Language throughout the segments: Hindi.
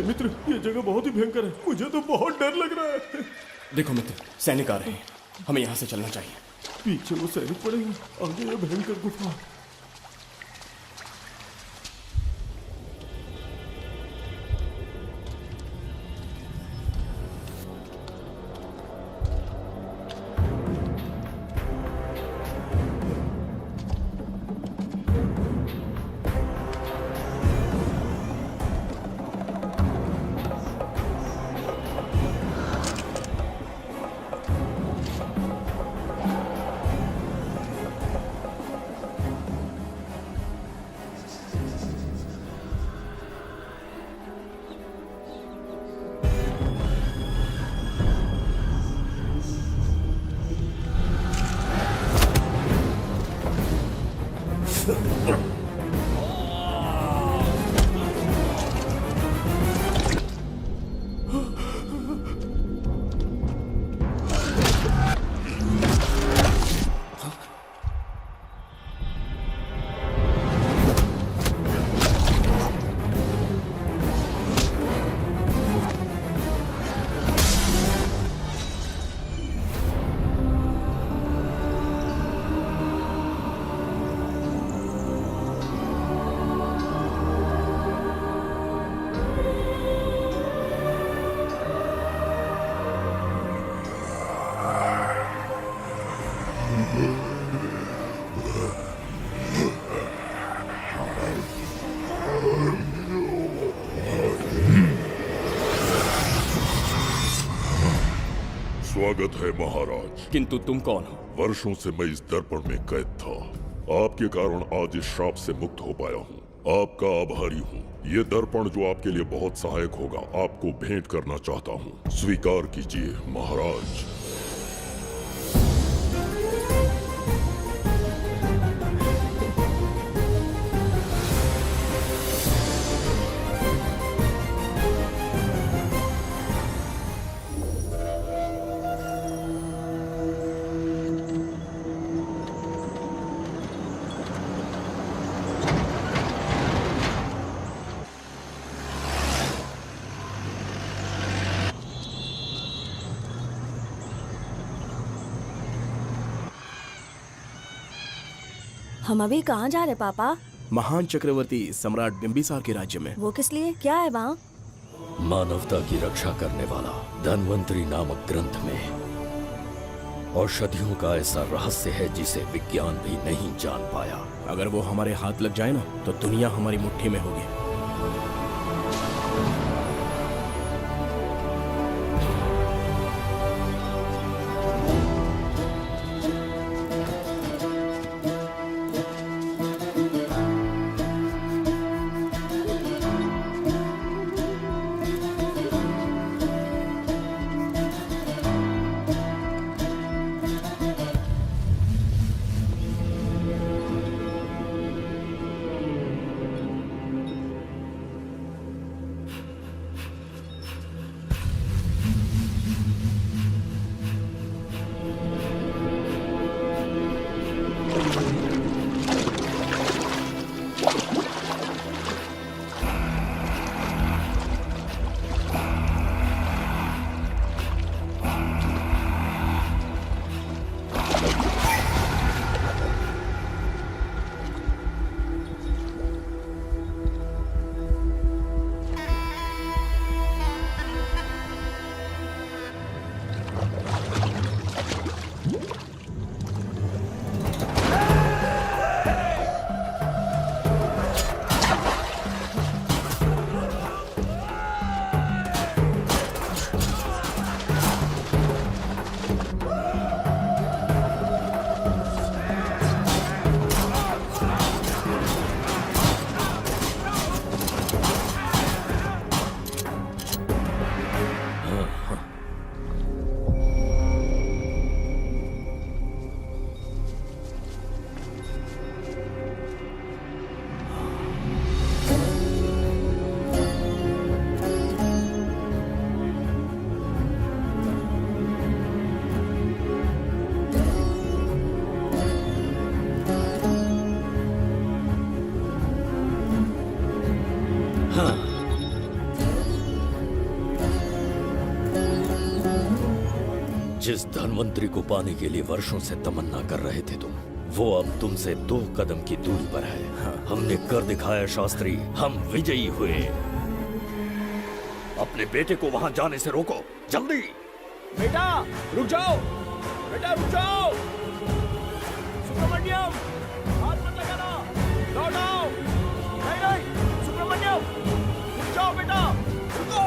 मित्र, ये जगह बहुत ही भयंकर है। मुझे तो बहुत डर लग रहा है। देखो मित्र, सैनिक आ रहे हैं, हमें यहाँ से चलना चाहिए। पीछे वो सैनिक पड़े हैं, आगे ये भयंकर गुफा। स्वागत है महाराज। किंतु तुम कौन हो? वर्षों से मैं इस दर्पण में कैद था। आपके कारण आज इस श्राप से मुक्त हो पाया हूँ। आपका आभारी हूँ। ये दर्पण जो आपके लिए बहुत सहायक होगा, आपको भेंट करना चाहता हूँ। स्वीकार कीजिए महाराज। हम अभी कहाँ जा रहे पापा? महान चक्रवर्ती सम्राट बिंबिसार के राज्य में। वो किस लिए? क्या है वहाँ? मानवता की रक्षा करने वाला धन्वंतरी नामक ग्रंथ में औषधियों का ऐसा रहस्य है जिसे विज्ञान भी नहीं जान पाया। अगर वो हमारे हाथ लग जाए ना, तो दुनिया हमारी मुट्ठी में होगी। जिस धनवंतरी को पाने के लिए वर्षों से तमन्ना कर रहे थे तुम, वो अब तुमसे 2 कदम की दूरी पर है। हमने कर दिखाया शास्त्री, हम विजयी हुए। अपने बेटे को वहां जाने से रोको, जल्दी। बेटा रुक जाओ, बेटा रुक जाओ। सुब्रमण्यम, हाथ मत लगाना, लौट आओ। नहीं नहीं सुब्रमण्यम, रुक जाओ बेटा, रुको।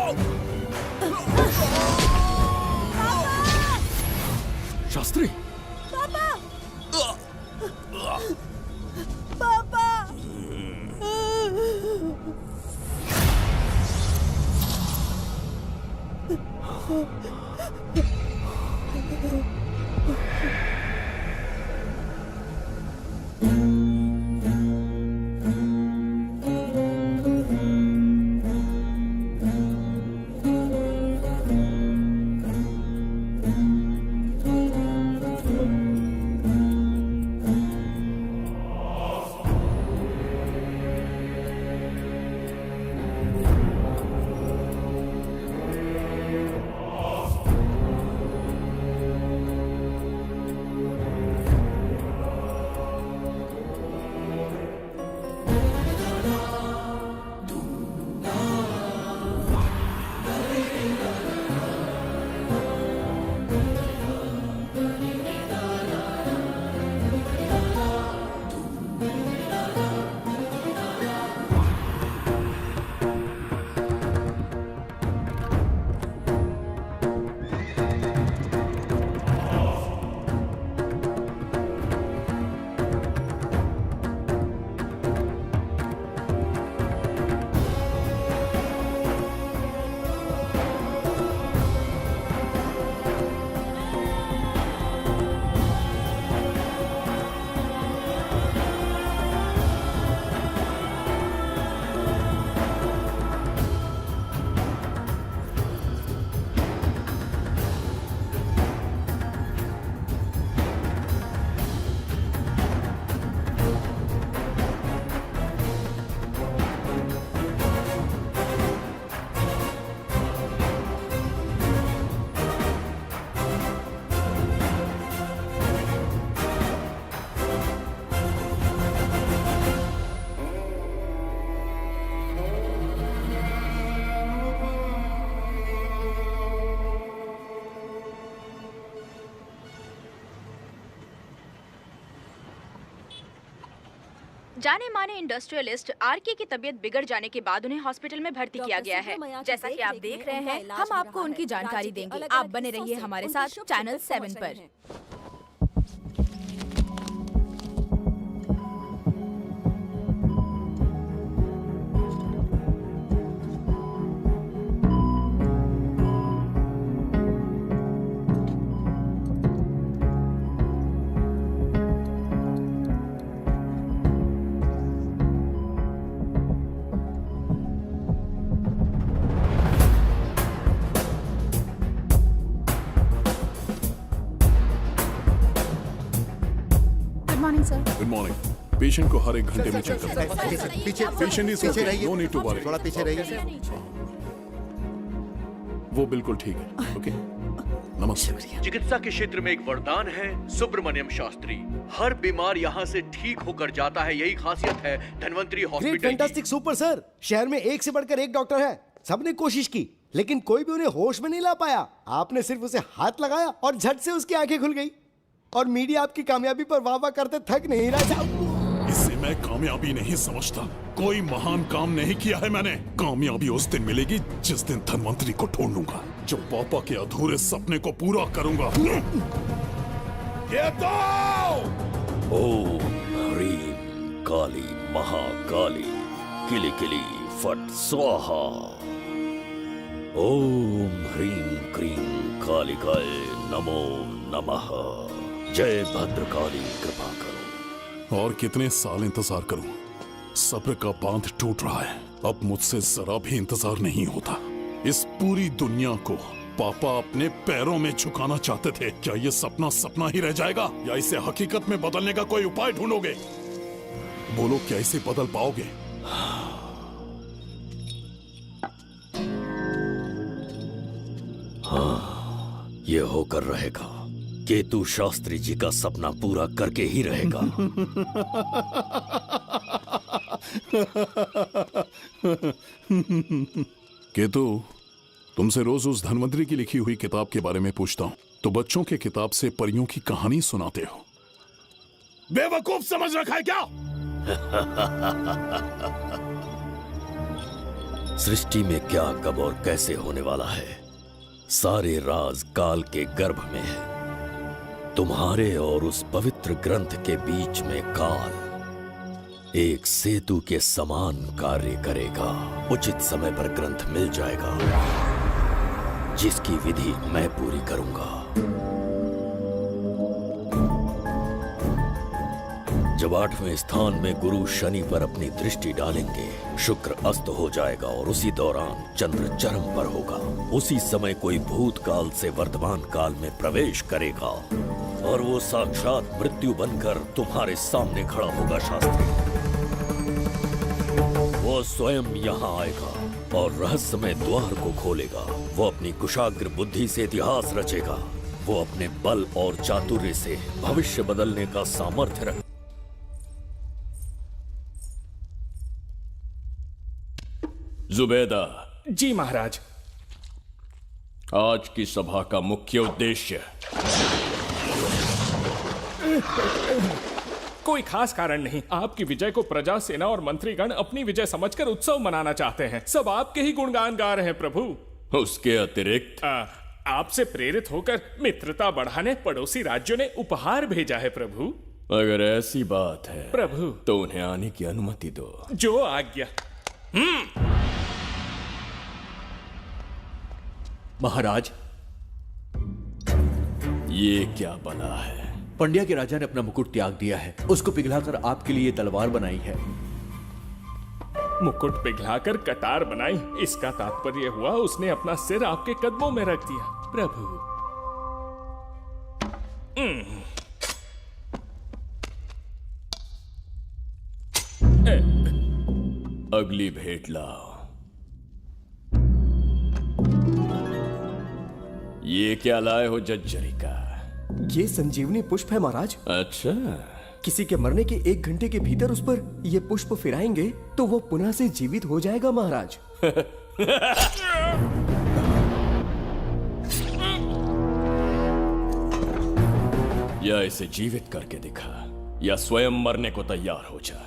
शास्त्री, पापा पापा जाने माने इंडस्ट्रियलिस्ट आरके की तबीयत बिगड़ जाने के बाद उन्हें हॉस्पिटल में भर्ती किया गया है। जैसा कि आप देख रहे हैं, हम आपको उनकी जानकारी देंगे। आप बने रहिए हमारे साथ चैनल 7 पर। Good morning. पेशेंट को हर 1 घंटे में चेक करना है। पीछे पेशेंट इज पीछे ओके, रहिए, नो नीड टू वरी। थोड़ा पीछे रहिए। वो बिल्कुल ठीक है। ओके, नमस्ते। चिकित्सा के क्षेत्र में एक वरदान है सुब्रमण्यम शास्त्री। हर बीमार यहाँ से ठीक होकर जाता है, यही खासियत है धन्वंतरी ग्रेट, हॉस्पिटल की। Fantastic, super sir. शहर में एक से बढ़कर एक डॉक्टर है। सबने कोशिश की लेकिन कोई भी उन्हें होश में नहीं ला पाया। आपने सिर्फ उसे हाथ लगाया और झट से उसकी आंखें खुल गई। और मीडिया आपकी कामयाबी पर वाह वाह करते थक नहीं रहा। इसे मैं कामयाबी नहीं समझता। कोई महान काम नहीं किया है मैंने। कामयाबी उस दिन मिलेगी जिस दिन धन्वंतरी को ढूंढूंगा, जो पापा के अधूरे सपने को पूरा करूंगा। ये दो! ओम ह्रीं काली महाकाली किली किली फट स्वाहा। ओम ह्रीं क्रीं कालिकाय नमो नमः। जय भद्रकाली, कृपा करो। और कितने साल इंतजार करूं? सब्र का बांध टूट रहा है। अब मुझसे जरा भी इंतजार नहीं होता। इस पूरी दुनिया को पापा अपने पैरों में झुकाना चाहते थे। क्या ये सपना सपना ही रह जाएगा या इसे हकीकत में बदलने का कोई उपाय ढूंढोगे? बोलो, क्या इसे बदल पाओगे? ये होकर रहेगा। केतु शास्त्री जी का सपना पूरा करके ही रहेगा। केतु, तुमसे रोज उस धनवंतरी की लिखी हुई किताब के बारे में पूछता हूं तो बच्चों के किताब से परियों की कहानी सुनाते हो। बेवकूफ समझ रखा है क्या? सृष्टि में क्या, कब और कैसे होने वाला है, सारे राज काल के गर्भ में है। तुम्हारे और उस पवित्र ग्रंथ के बीच में काल एक सेतु के समान कार्य करेगा। उचित समय पर ग्रंथ मिल जाएगा, जिसकी विधि मैं पूरी करूंगा। जब 8वें स्थान में गुरु शनि पर अपनी दृष्टि डालेंगे, शुक्र अस्त हो जाएगा और उसी दौरान चंद्र चरम पर होगा। उसी समय कोई भूतकाल से वर्तमान काल में प्रवेश करेगा और वो साक्षात मृत्यु बनकर तुम्हारे सामने खड़ा होगा। शास्त्री, वो स्वयं यहाँ आएगा और रहस्यमय द्वार को खोलेगा। वो अपनी कुशाग्र बुद्धि से इतिहास रचेगा। वो अपने बल और चातुर्य से भविष्य बदलने का सामर्थ्य रख। जुबेदा। जी महाराज। आज की सभा का मुख्य उद्देश्य। कोई खास कारण नहीं। आपकी विजय को प्रजा, सेना और मंत्रीगण अपनी विजय समझकर उत्सव मनाना चाहते हैं। सब आपके ही गुणगान गा रहे हैं प्रभु। उसके अतिरिक्त आपसे प्रेरित होकर मित्रता बढ़ाने पड़ोसी राज्यों ने उपहार भेजा है प्रभु। अगर ऐसी बात है प्रभु, तो उन्हें आने की अनुमति दो। जो आज्ञा। महाराज, ये क्या बला है? पंड्या के राजा ने अपना मुकुट त्याग दिया है। उसको पिघलाकर आपके लिए तलवार बनाई है। मुकुट पिघलाकर कटार बनाई, इसका तात्पर्य हुआ उसने अपना सिर आपके कदमों में रख दिया प्रभु। अगली भेंट लाओ। ये क्या लाए हो जज्जरी का? ये संजीवनी पुष्प है महाराज। अच्छा, किसी के मरने के 1 घंटे के भीतर उस पर ये पुष्प फिराएंगे तो वो पुनः से जीवित हो जाएगा महाराज। या इसे जीवित करके दिखा, या स्वयं मरने को तैयार हो जा।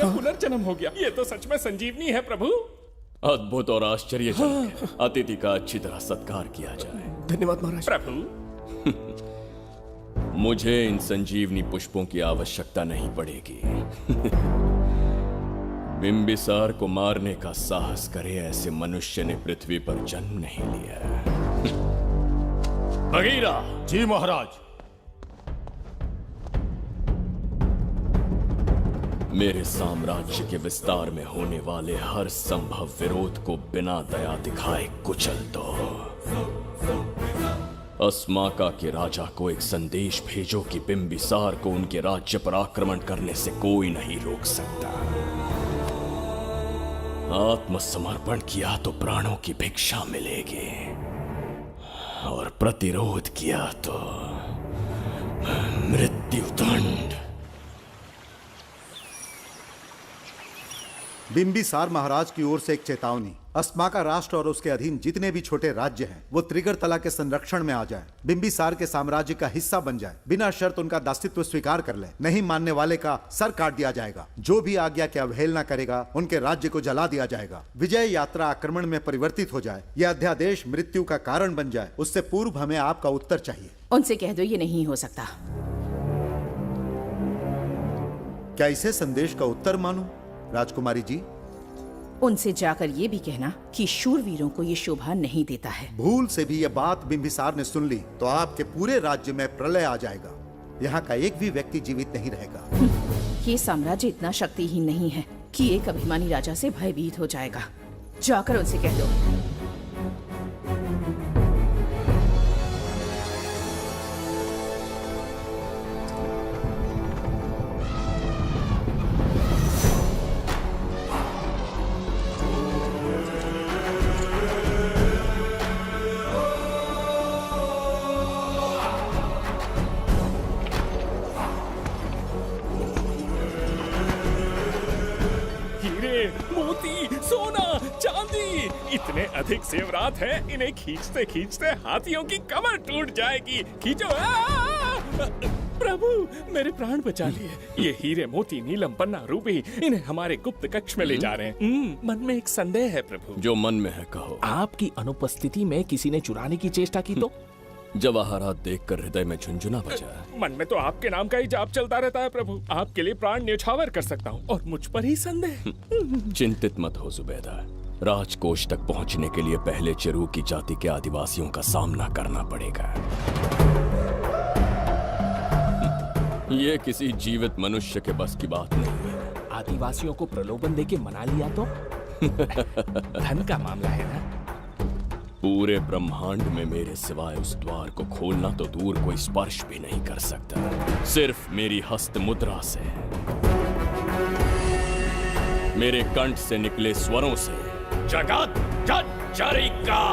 पुनर्जन्म हो गया। ये तो सच में संजीवनी है प्रभु। अद्भुत और आश्चर्यजनक है। अतिथि का अच्छी तरह सत्कार किया जाए। धन्यवाद महाराज। प्रभु, मुझे इन संजीवनी पुष्पों की आवश्यकता नहीं पड़ेगी। बिंबिसार को मारने का साहस करे ऐसे मनुष्य ने पृथ्वी पर जन्म नहीं लिया। बगीरा। जी महाराज। मेरे साम्राज्य के विस्तार में होने वाले हर संभव विरोध को बिना दया दिखाए कुचल दो। अस्माका के राजा को एक संदेश भेजो कि बिंबिसार को उनके राज्य पर आक्रमण करने से कोई नहीं रोक सकता। आत्मसमर्पण किया तो प्राणों की भिक्षा मिलेगी, और प्रतिरोध किया तो मृत्युदंड। बिंबिसार महाराज की ओर से एक चेतावनी। अस्माका राष्ट्र और उसके अधीन जितने भी छोटे राज्य हैं वो त्रिगर्तला के संरक्षण में आ जाएं, बिंबिसार के साम्राज्य का हिस्सा बन जाएं, बिना शर्त उनका दासत्व स्वीकार कर लें। नहीं मानने वाले का सर काट दिया जाएगा। जो भी आज्ञा की अवहेलना करेगा उनके राज्य को जला दिया जाएगा। विजय यात्रा आक्रमण में परिवर्तित हो जाए, यह अध्यादेश मृत्यु का कारण बन जाए, उससे पूर्व हमें आपका उत्तर चाहिए। उनसे कह दो ये नहीं हो सकता। क्या इसे संदेश का उत्तर मानूं? राजकुमारी जी, उनसे जाकर ये भी कहना कि शूरवीरों को ये शोभा नहीं देता है। भूल से भी ये बात बिंबिसार ने सुन ली तो आपके पूरे राज्य में प्रलय आ जाएगा। यहाँ का एक भी व्यक्ति जीवित नहीं रहेगा। ये साम्राज्य इतना शक्तिहीन नहीं है कि एक अभिमानी राजा से भयभीत हो जाएगा। जाकर उनसे कह दो। इतने अधिक जेवरात हैं, इन्हें खींचते खींचते हाथियों की कमर टूट जाएगी। खींचो। प्रभु, मेरे प्राण बचा लिए। ये हीरे, मोती, नीलम, पन्ना, रूबी, इन्हें हमारे गुप्त कक्ष में ले जा रहे हैं। मन में एक संदेह है प्रभु। जो मन में है कहो। आपकी अनुपस्थिति में किसी ने चुराने की चेष्टा की तो? जवाहरात देखकर हृदय में झुंझुना बजा। मन में तो आपके नाम का ही जाप चलता रहता है प्रभु। आपके लिए प्राण न्यौछावर कर सकता हूँ और मुझ पर ही संदेह। चिंतित मत हो जुबैदा। राजकोष तक पहुंचने के लिए पहले चिरूकी जाति के आदिवासियों का सामना करना पड़ेगा। ये किसी जीवित मनुष्य के बस की बात नहीं है। आदिवासियों को प्रलोभन देके मना लिया तो? धन का मामला है ना। पूरे ब्रह्मांड में मेरे सिवाय उस द्वार को खोलना तो दूर कोई स्पर्श भी नहीं कर सकता। सिर्फ मेरी हस्त मुद्रा से, मेरे कंठ से निकले स्वरों से जगत जच्चरिका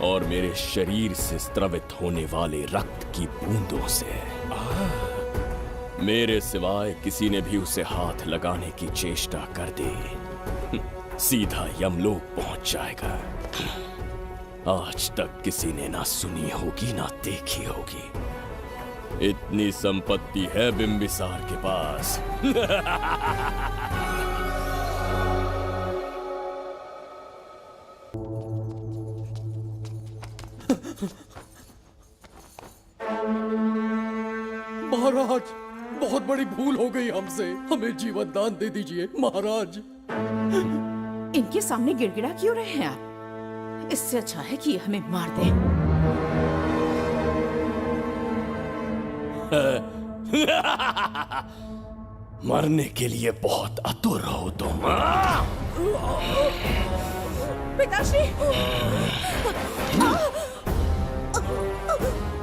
और मेरे शरीर से स्त्रवित होने वाले रक्त की बूंदों से। मेरे सिवाय किसी ने भी उसे हाथ लगाने की चेष्टा कर दी, सीधा यमलोक पहुंच जाएगा। आज तक किसी ने ना सुनी होगी ना देखी होगी। इतनी संपत्ति है बिंबिसार के पास। महाराज, बहुत बड़ी भूल हो गई हमसे। हमें जीवन दान दे दीजिए महाराज। इनके सामने गिड़गिड़ा क्यों रहे हैं आप? इससे अच्छा है कि हमें मार दें। मरने के लिए बहुत आतुर हो तुम। पिताश्री!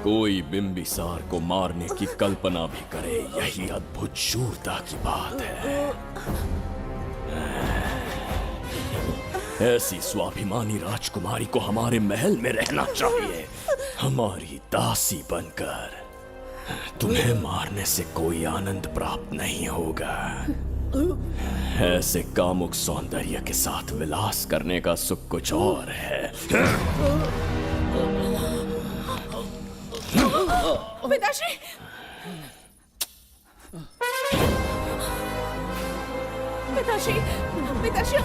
कोई बिंबिसार को मारने की कल्पना भी करे, यही अद्भुत शूरता की बात है। ऐसी स्वाभिमानी राजकुमारी को हमारे महल में रहना चाहिए, हमारी दासी बनकर। तुम्हें मारने से कोई आनंद प्राप्त नहीं होगा। ऐसे कामुक सौंदर्य के साथ विलास करने का सुख कुछ और है। पिताश्री! पिताश्री! पिताश्री!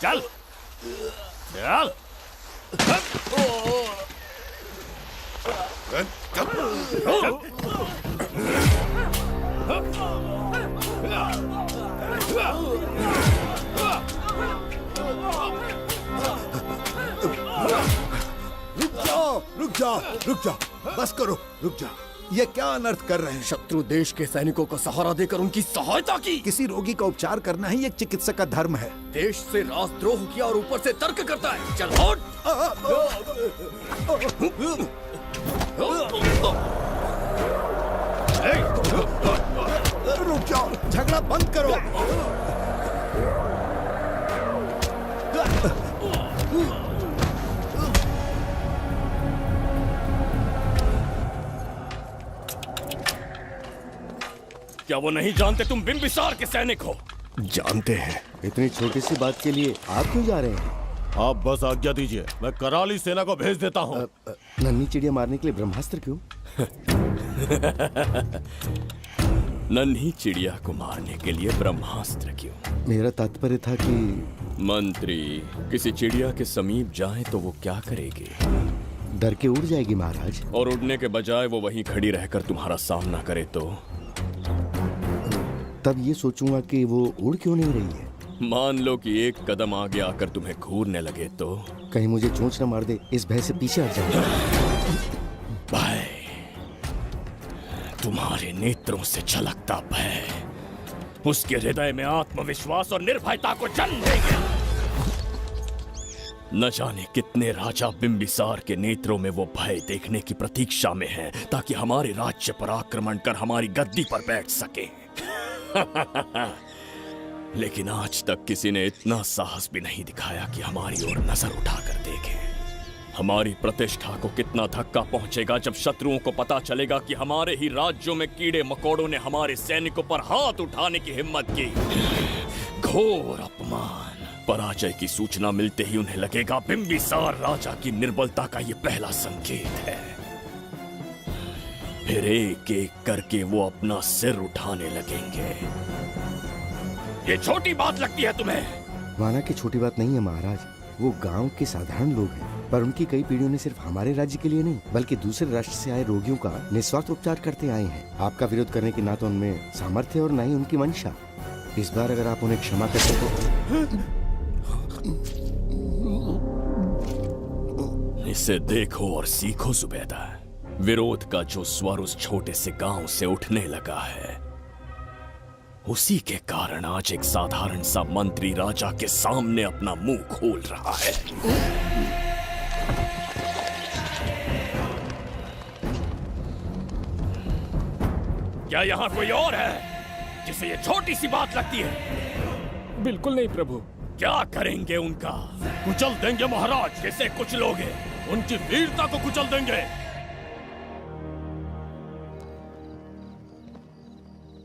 चल चल रुक जाओ, बस करो, रुक जाओ। ये क्या अनर्थ कर रहे हैं? शत्रु देश के सैनिकों को सहारा देकर उनकी सहायता की। किसी रोगी का उपचार करना ही एक चिकित्सक का धर्म है। देश से राजद्रोह किया और ऊपर से तर्क करता है। चल हट। रुक जाओ, झगड़ा बंद करो। क्या वो नहीं जानते तुम बिंबिसार के सैनिक हो? जानते हैं। इतनी छोटी सी बात के लिए आप क्यों जा रहे हैं? आप बस आज्ञा दीजिए, मैं कराली सेना को भेज देता हूँ। नन्ही चिड़िया मारने के लिए ब्रह्मास्त्र क्यों? नन्ही चिड़िया को मारने के लिए ब्रह्मास्त्र क्यों? मेरा तात्पर्य था कि मंत्री किसी चिड़िया के समीप जाए तो वो क्या करेगी? डर के उड़ जाएगी महाराज। और उड़ने के बजाय वो वहीं खड़ी रहकर तुम्हारा सामना करे तो? तब ये सोचूंगा कि वो उड़ क्यों नहीं रही है। मान लो कि एक कदम आगे आकर तुम्हें घूरने लगे तो? कहीं मुझे चोंच न मार दे, इस भय से पीछे हट जाऊंगा। भय, तुम्हारे नेत्रों से झलकता भय उसके हृदय में आत्मविश्वास और निर्भयता को जन्म देंगे। न जाने कितने राजा बिंबिसार के नेत्रों में वो भय देखने की प्रतीक्षा में हैं, ताकि हमारे राज्य पर आक्रमण कर हमारी गद्दी पर बैठ सके। लेकिन आज तक किसी ने इतना साहस भी नहीं दिखाया कि हमारी ओर नजर उठाकर देखे। हमारी प्रतिष्ठा को कितना धक्का पहुंचेगा जब शत्रुओं को पता चलेगा कि हमारे ही राज्यों में कीड़े मकोड़ों ने हमारे सैनिकों पर हाथ उठाने की हिम्मत की। घोर अपमान। पराजय की सूचना मिलते ही उन्हें लगेगा बिंबिसार राजा की निर्बलता का ये पहला संकेत है। फिर एक एक करके वो अपना सिर उठाने लगेंगे। ये छोटी बात लगती है तुम्हें? माना कि छोटी बात नहीं है महाराज। वो गांव के साधारण लोग हैं, पर उनकी कई पीढ़ियों ने सिर्फ हमारे राज्य के लिए नहीं बल्कि दूसरे राष्ट्र से आए रोगियों का निस्वार्थ उपचार करते आए हैं। आपका विरोध करने की ना तो उनमें सामर्थ्य और ना ही उनकी मंशा। इस बार अगर आप उन्हें क्षमा करते तो। इसे देखो और सीखो सुबेदा। विरोध का जो स्वर उस छोटे से गांव से उठने लगा है, उसी के कारण आज एक साधारण सा मंत्री राजा के सामने अपना मुंह खोल रहा है। क्या यहाँ कोई और है जिसे ये छोटी सी बात लगती है? बिल्कुल नहीं प्रभु। क्या करेंगे उनका? कुचल देंगे महाराज। कैसे कुछ लोग उनकी वीरता को कुचल देंगे।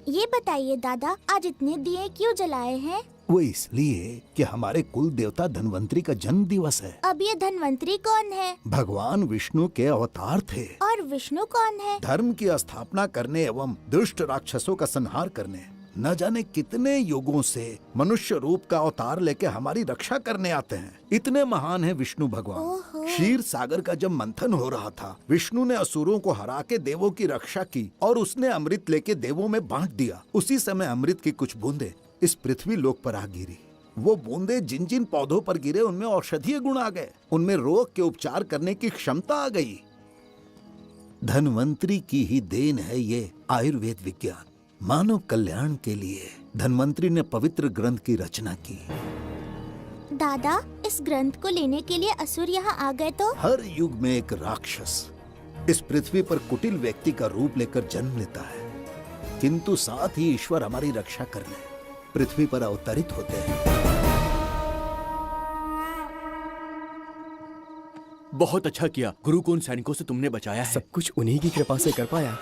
ये बताइए दादा, आज इतने दिए क्यों जलाए हैं? वो इसलिए कि हमारे कुल देवता धन्वंतरी का जन्म दिवस है। अब ये धन्वंतरी कौन है? भगवान विष्णु के अवतार थे। और विष्णु कौन है? धर्म की स्थापना करने एवं दुष्ट राक्षसों का संहार करने न जाने कितने युगों से मनुष्य रूप का अवतार लेके हमारी रक्षा करने आते हैं। इतने महान है विष्णु भगवान। क्षीर सागर का जब मंथन हो रहा था, विष्णु ने असुरों को हरा के देवों की रक्षा की और उसने अमृत लेके देवों में बांट दिया। उसी समय अमृत की कुछ बूंदे इस पृथ्वी लोक पर आ गिरी। वो बूंदे जिन जिन पौधों पर गिरे उनमें औषधीय गुण आ गए, उनमें रोग के उपचार करने की क्षमता आ गई। धन्वंतरी की ही देन है ये आयुर्वेद विज्ञान। मानव कल्याण के लिए धन्वंतरी ने पवित्र ग्रंथ की रचना की। दादा, इस ग्रंथ को लेने के लिए असुर यहाँ आ गए तो? हर युग में एक राक्षस इस पृथ्वी पर कुटिल व्यक्ति का रूप लेकर जन्म लेता है, किंतु साथ ही ईश्वर हमारी रक्षा करने पृथ्वी पर अवतरित होते हैं। बहुत अच्छा किया गुरु को उन सैनिकों से तुमने बचाया है। सब कुछ उन्हीं की कृपा से कर पाया।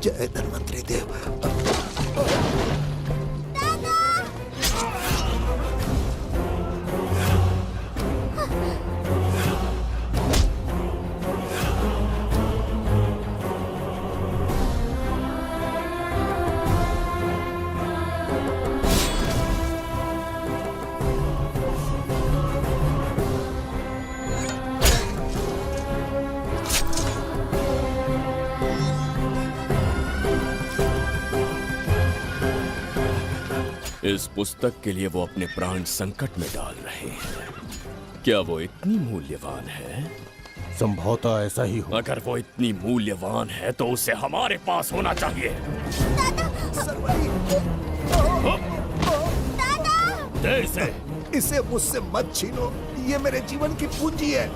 जय धन्वंतरी देव। इस पुस्तक के लिए वो अपने प्राण संकट में डाल रहे हैं। क्या वो इतनी मूल्यवान है? संभवतः ऐसा ही हो। अगर वो इतनी मूल्यवान है तो उसे हमारे पास होना चाहिए। दे इसे। इसे मुझसे मत छीनो, ये मेरे जीवन की पूंजी है।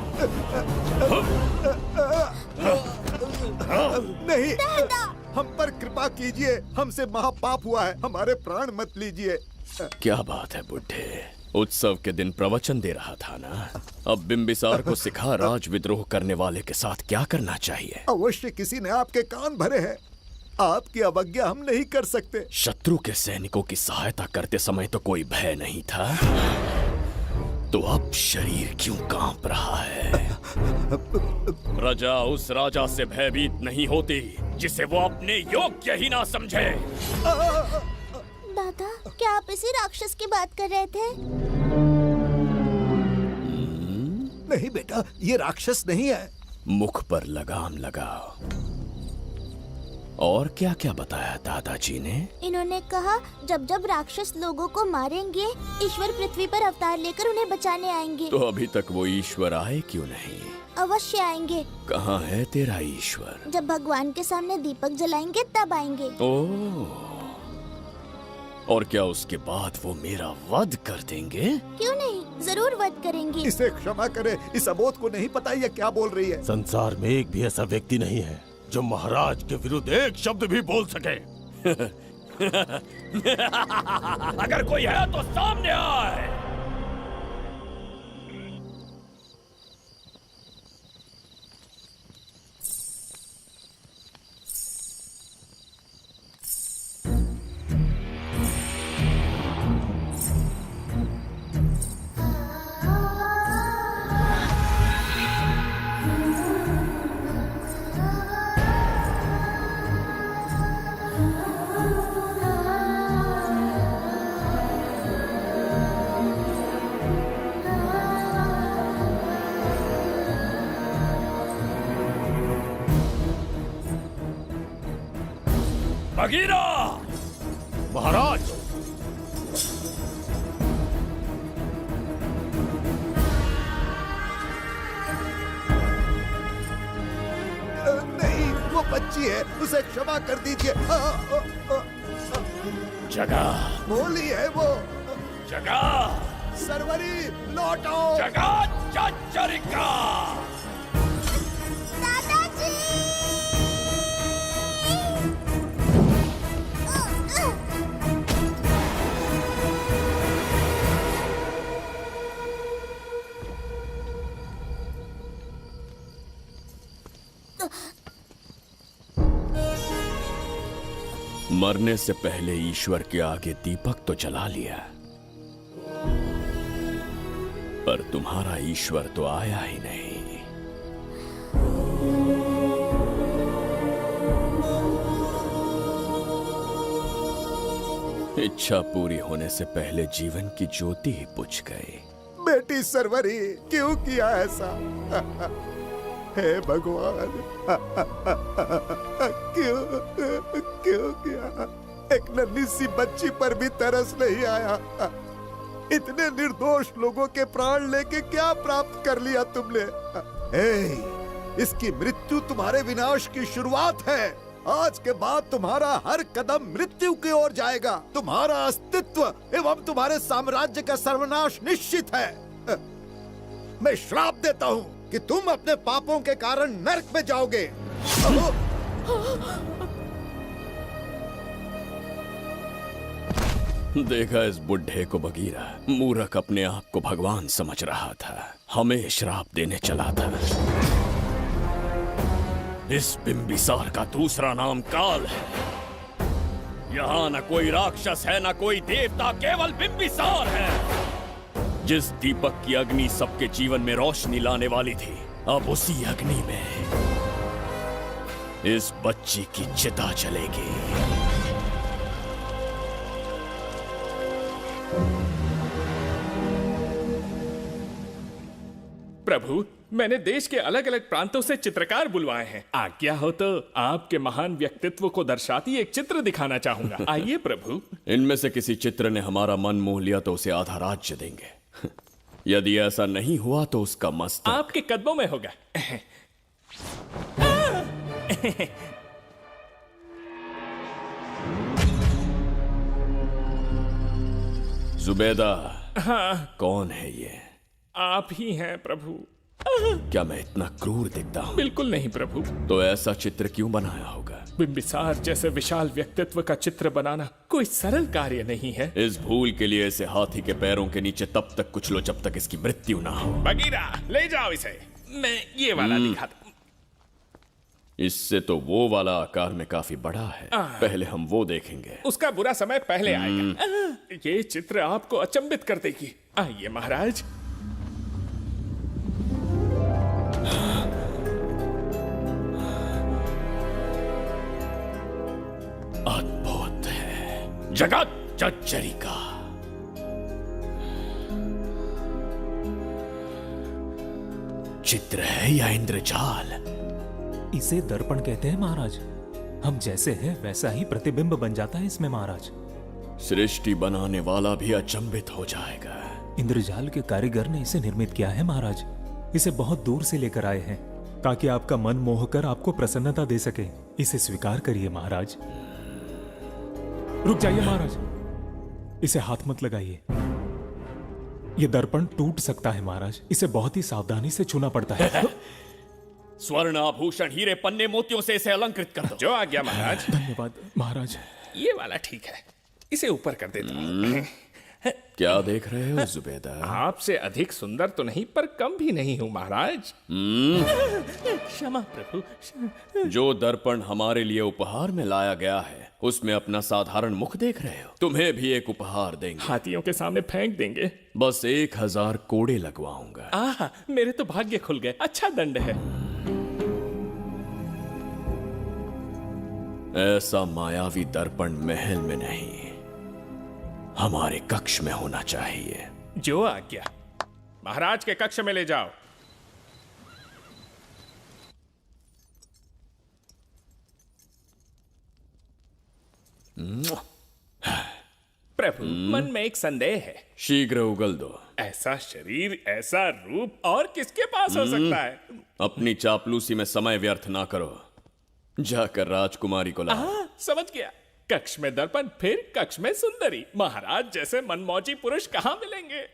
नहीं, हम पर कृपा कीजिए, हमसे महापाप हुआ है, हमारे प्राण मत लीजिए। क्या बात है बुड्ढे, उत्सव के दिन प्रवचन दे रहा था ना। अब बिंबिसार को सिखा राज विद्रोह करने वाले के साथ क्या करना चाहिए। अवश्य किसी ने आपके कान भरे हैं, आपकी अवज्ञा हम नहीं कर सकते। शत्रु के सैनिकों की सहायता करते समय तो कोई भय नहीं था, तो अब शरीर क्यों कांप रहा है? प्रजा उस राजा से भयभीत नहीं होती जिसे वो अपने योग्य ही ना समझे। दादा, क्या आप इसी राक्षस की बात कर रहे थे? नहीं बेटा, ये राक्षस नहीं है। मुख पर लगाम लगाओ। और क्या क्या बताया दादाजी ने? इन्होंने कहा जब जब राक्षस लोगों को मारेंगे, ईश्वर पृथ्वी पर अवतार लेकर उन्हें बचाने आएंगे। तो अभी तक वो ईश्वर आए क्यों नहीं? अवश्य आएंगे। कहाँ है तेरा ईश्वर? जब भगवान के सामने दीपक जलाएंगे तब आएंगे। ओह, और क्या उसके बाद वो मेरा वध कर देंगे? क्यों नहीं, जरूर वध करेंगे। इसे क्षमा करे, इस अबोध को नहीं पता ये क्या बोल रही है। संसार में एक भी ऐसा व्यक्ति नहीं है जो महाराज के विरुद्ध एक शब्द भी बोल सके। अगर कोई है तो सामने आए। बगीरा! महाराज! नहीं, वो बच्ची है, उसे क्षमा कर दीजिए। जगह बोली है वो। जगह सरवरी लौटो। जगह चचरिका। मरने से पहले ईश्वर के आगे दीपक तो जला लिया, पर तुम्हारा ईश्वर तो आया ही नहीं। इच्छा पूरी होने से पहले जीवन की ज्योति ही बुझ गई। बेटी सरवरी, क्यों किया ऐसा? हे भगवान, क्यों किया? एक नन्ही सी बच्ची पर भी तरस नहीं आया। इतने निर्दोष लोगों के प्राण लेके क्या प्राप्त कर लिया तुमने? इसकी मृत्यु तुम्हारे विनाश की शुरुआत है। आज के बाद तुम्हारा हर कदम मृत्यु की ओर जाएगा। तुम्हारा अस्तित्व एवं तुम्हारे साम्राज्य का सर्वनाश निश्चित है। मैं श्राप देता हूँ कि तुम अपने पापों के कारण नरक में जाओगे। देखा इस बुढ़े को बगीरा, मूर्ख अपने आप को भगवान समझ रहा था, हमें श्राप देने चला था। इस बिंबिसार का दूसरा नाम काल है। यहाँ न कोई राक्षस है, न कोई देवता, केवल बिंबिसार है। जिस दीपक की अग्नि सबके जीवन में रोशनी लाने वाली थी, अब उसी अग्नि में इस बच्ची की चिता जलेगी। प्रभु, मैंने देश के अलग अलग प्रांतों से चित्रकार बुलवाए हैं। आज्ञा हो तो आपके महान व्यक्तित्व को दर्शाती एक चित्र दिखाना चाहूंगा। आइए प्रभु। इनमें से किसी चित्र ने हमारा मन मोह लिया तो उसे आधा राज्य देंगे। यदि ऐसा नहीं हुआ तो उसका मस्तक आपके कदमों में होगा। जुबैदा, हाँ, कौन है ये? आप ही हैं प्रभु। क्या मैं इतना क्रूर दिखता हूँ? बिल्कुल नहीं प्रभु। तो ऐसा चित्र क्यों बनाया होगा? बिंबिसार जैसे विशाल व्यक्तित्व का चित्र बनाना कोई सरल कार्य नहीं है। इस भूल के लिए इसे हाथी के पैरों के नीचे तब तक कुचलो जब तक इसकी मृत्यु ना हो। बगीरा, ले जाओ इसे। मैं ये वाला दिखाता। इससे तो वो वाला आकार में काफी बड़ा है। पहले हम वो देखेंगे। उसका बुरा समय पहले आएगा। ये चित्र आपको अचंभित कर देगी। आइए महाराज। अद्भुत है, जगत जज्जरी का। चित्र है या इंद्रजाल? इसे दर्पण कहते हैं महाराज। हम जैसे हैं वैसा ही प्रतिबिंब बन जाता है इसमें महाराज। सृष्टि बनाने वाला भी अचंभित हो जाएगा। इंद्रजाल के कारीगर ने इसे निर्मित किया है महाराज। इसे बहुत दूर से लेकर आए हैं ताकि आपका मन मोह कर आपको प्रसन्नता दे सके। इसे स्वीकार करिए महाराज। रुक जाइए महाराज, इसे हाथ मत लगाइए। यह दर्पण टूट सकता है महाराज। इसे बहुत ही सावधानी से छूना पड़ता है। स्वर्ण आभूषण हीरे पन्ने मोतियों से इसे अलंकृत कर दो। जो आ गया महाराज। धन्यवाद महाराज। ये वाला ठीक है, इसे ऊपर कर देता हूं। क्या देख रहे हो जुबैदा? आपसे अधिक सुंदर तो नहीं पर कम भी नहीं हूं महाराज। क्षमा प्रभु। जो दर्पण हमारे लिए उपहार में लाया गया है उसमें अपना साधारण मुख देख रहे हो? तुम्हें भी एक उपहार देंगे। हाथियों के सामने फेंक देंगे। बस 1000 कोड़े लगवाऊंगा। आहा, मेरे तो भाग्य खुल गए। अच्छा दंड है। ऐसा मायावी दर्पण महल में नहीं, हमारे कक्ष में होना चाहिए। जो आज्ञा। महाराज के कक्ष में ले जाओ। प्रभु, मन में एक संदेह है। शीघ्र उगल दो। ऐसा शरीर, ऐसा रूप और किसके पास हो सकता है? अपनी चापलूसी में समय व्यर्थ ना करो। जाकर राजकुमारी को लाओ। समझ गया। कक्ष में दर्पण, फिर कक्ष में सुंदरी। महाराज जैसे मनमौजी पुरुष कहां मिलेंगे?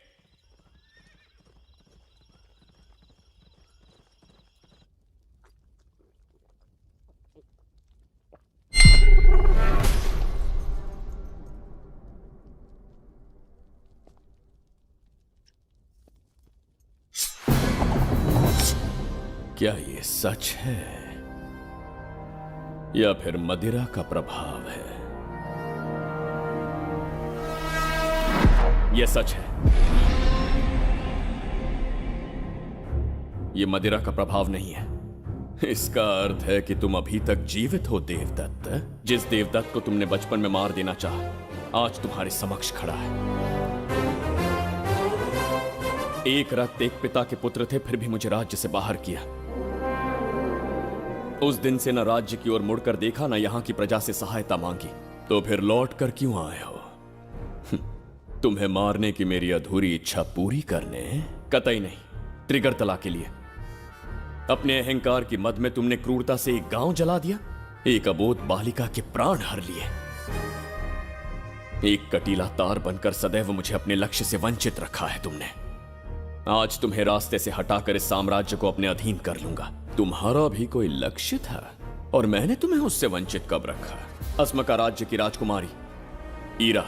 क्या ये सच है या फिर मदिरा का प्रभाव है? यह सच है। यह मदिरा का प्रभाव नहीं है। इसका अर्थ है कि तुम अभी तक जीवित हो देवदत्त। जिस देवदत्त को तुमने बचपन में मार देना चाहा, आज तुम्हारे समक्ष खड़ा है। एक रक्त एक पिता के पुत्र थे, फिर भी मुझे राज्य से बाहर किया। उस दिन से न राज्य की ओर मुड़कर देखा, न यहां की प्रजा से सहायता मांगी। तो फिर लौट कर क्यों आए हो? तुम्हें मारने की मेरी अधूरी इच्छा पूरी करने? कतई नहीं, ट्रिगर तला के लिए। अपने अहंकार की मद में तुमने क्रूरता से एक गांव जला दिया, एक अबोध बालिका के प्राण हर लिए। एक कटीला तार बनकर सदैव मुझे अपने लक्ष्य से वंचित रखा है तुमने। आज तुम्हें रास्ते से हटाकर इस साम्राज्य को अपने अधीन कर लूंगा। तुम्हारा भी कोई लक्ष्य था और मैंने तुम्हें उससे वंचित कब रखा? अस्मका राज्य की राजकुमारी ईरा।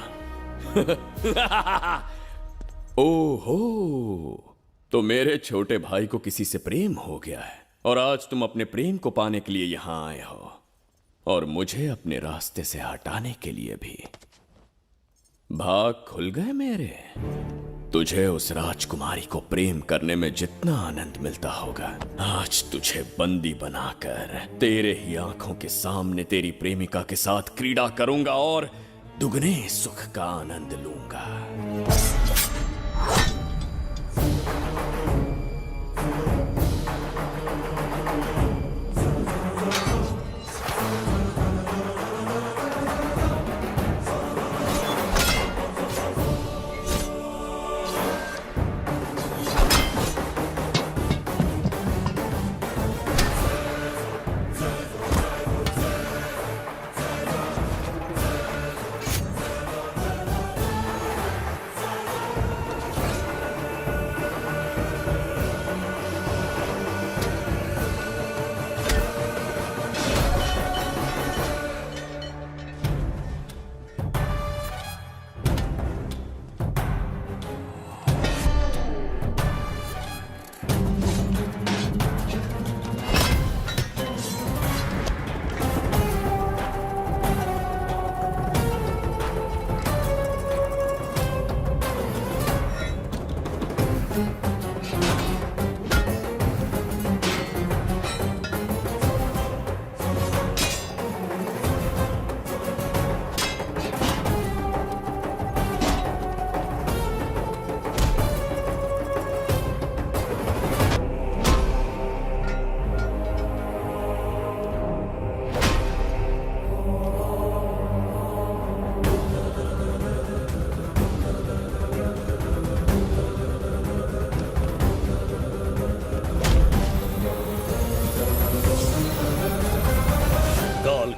ओहो, तो मेरे छोटे भाई को किसी से प्रेम हो गया है। और आज तुम अपने प्रेम को पाने के लिए यहां आए हो और मुझे अपने रास्ते से हटाने के लिए भी। भाग खुल गए मेरे। तुझे उस राजकुमारी को प्रेम करने में जितना आनंद मिलता होगा, आज तुझे बंदी बनाकर तेरे ही आंखों के सामने तेरी प्रेमिका के साथ क्रीड़ा करूंगा और दुगने सुख का आनंद लूंगा।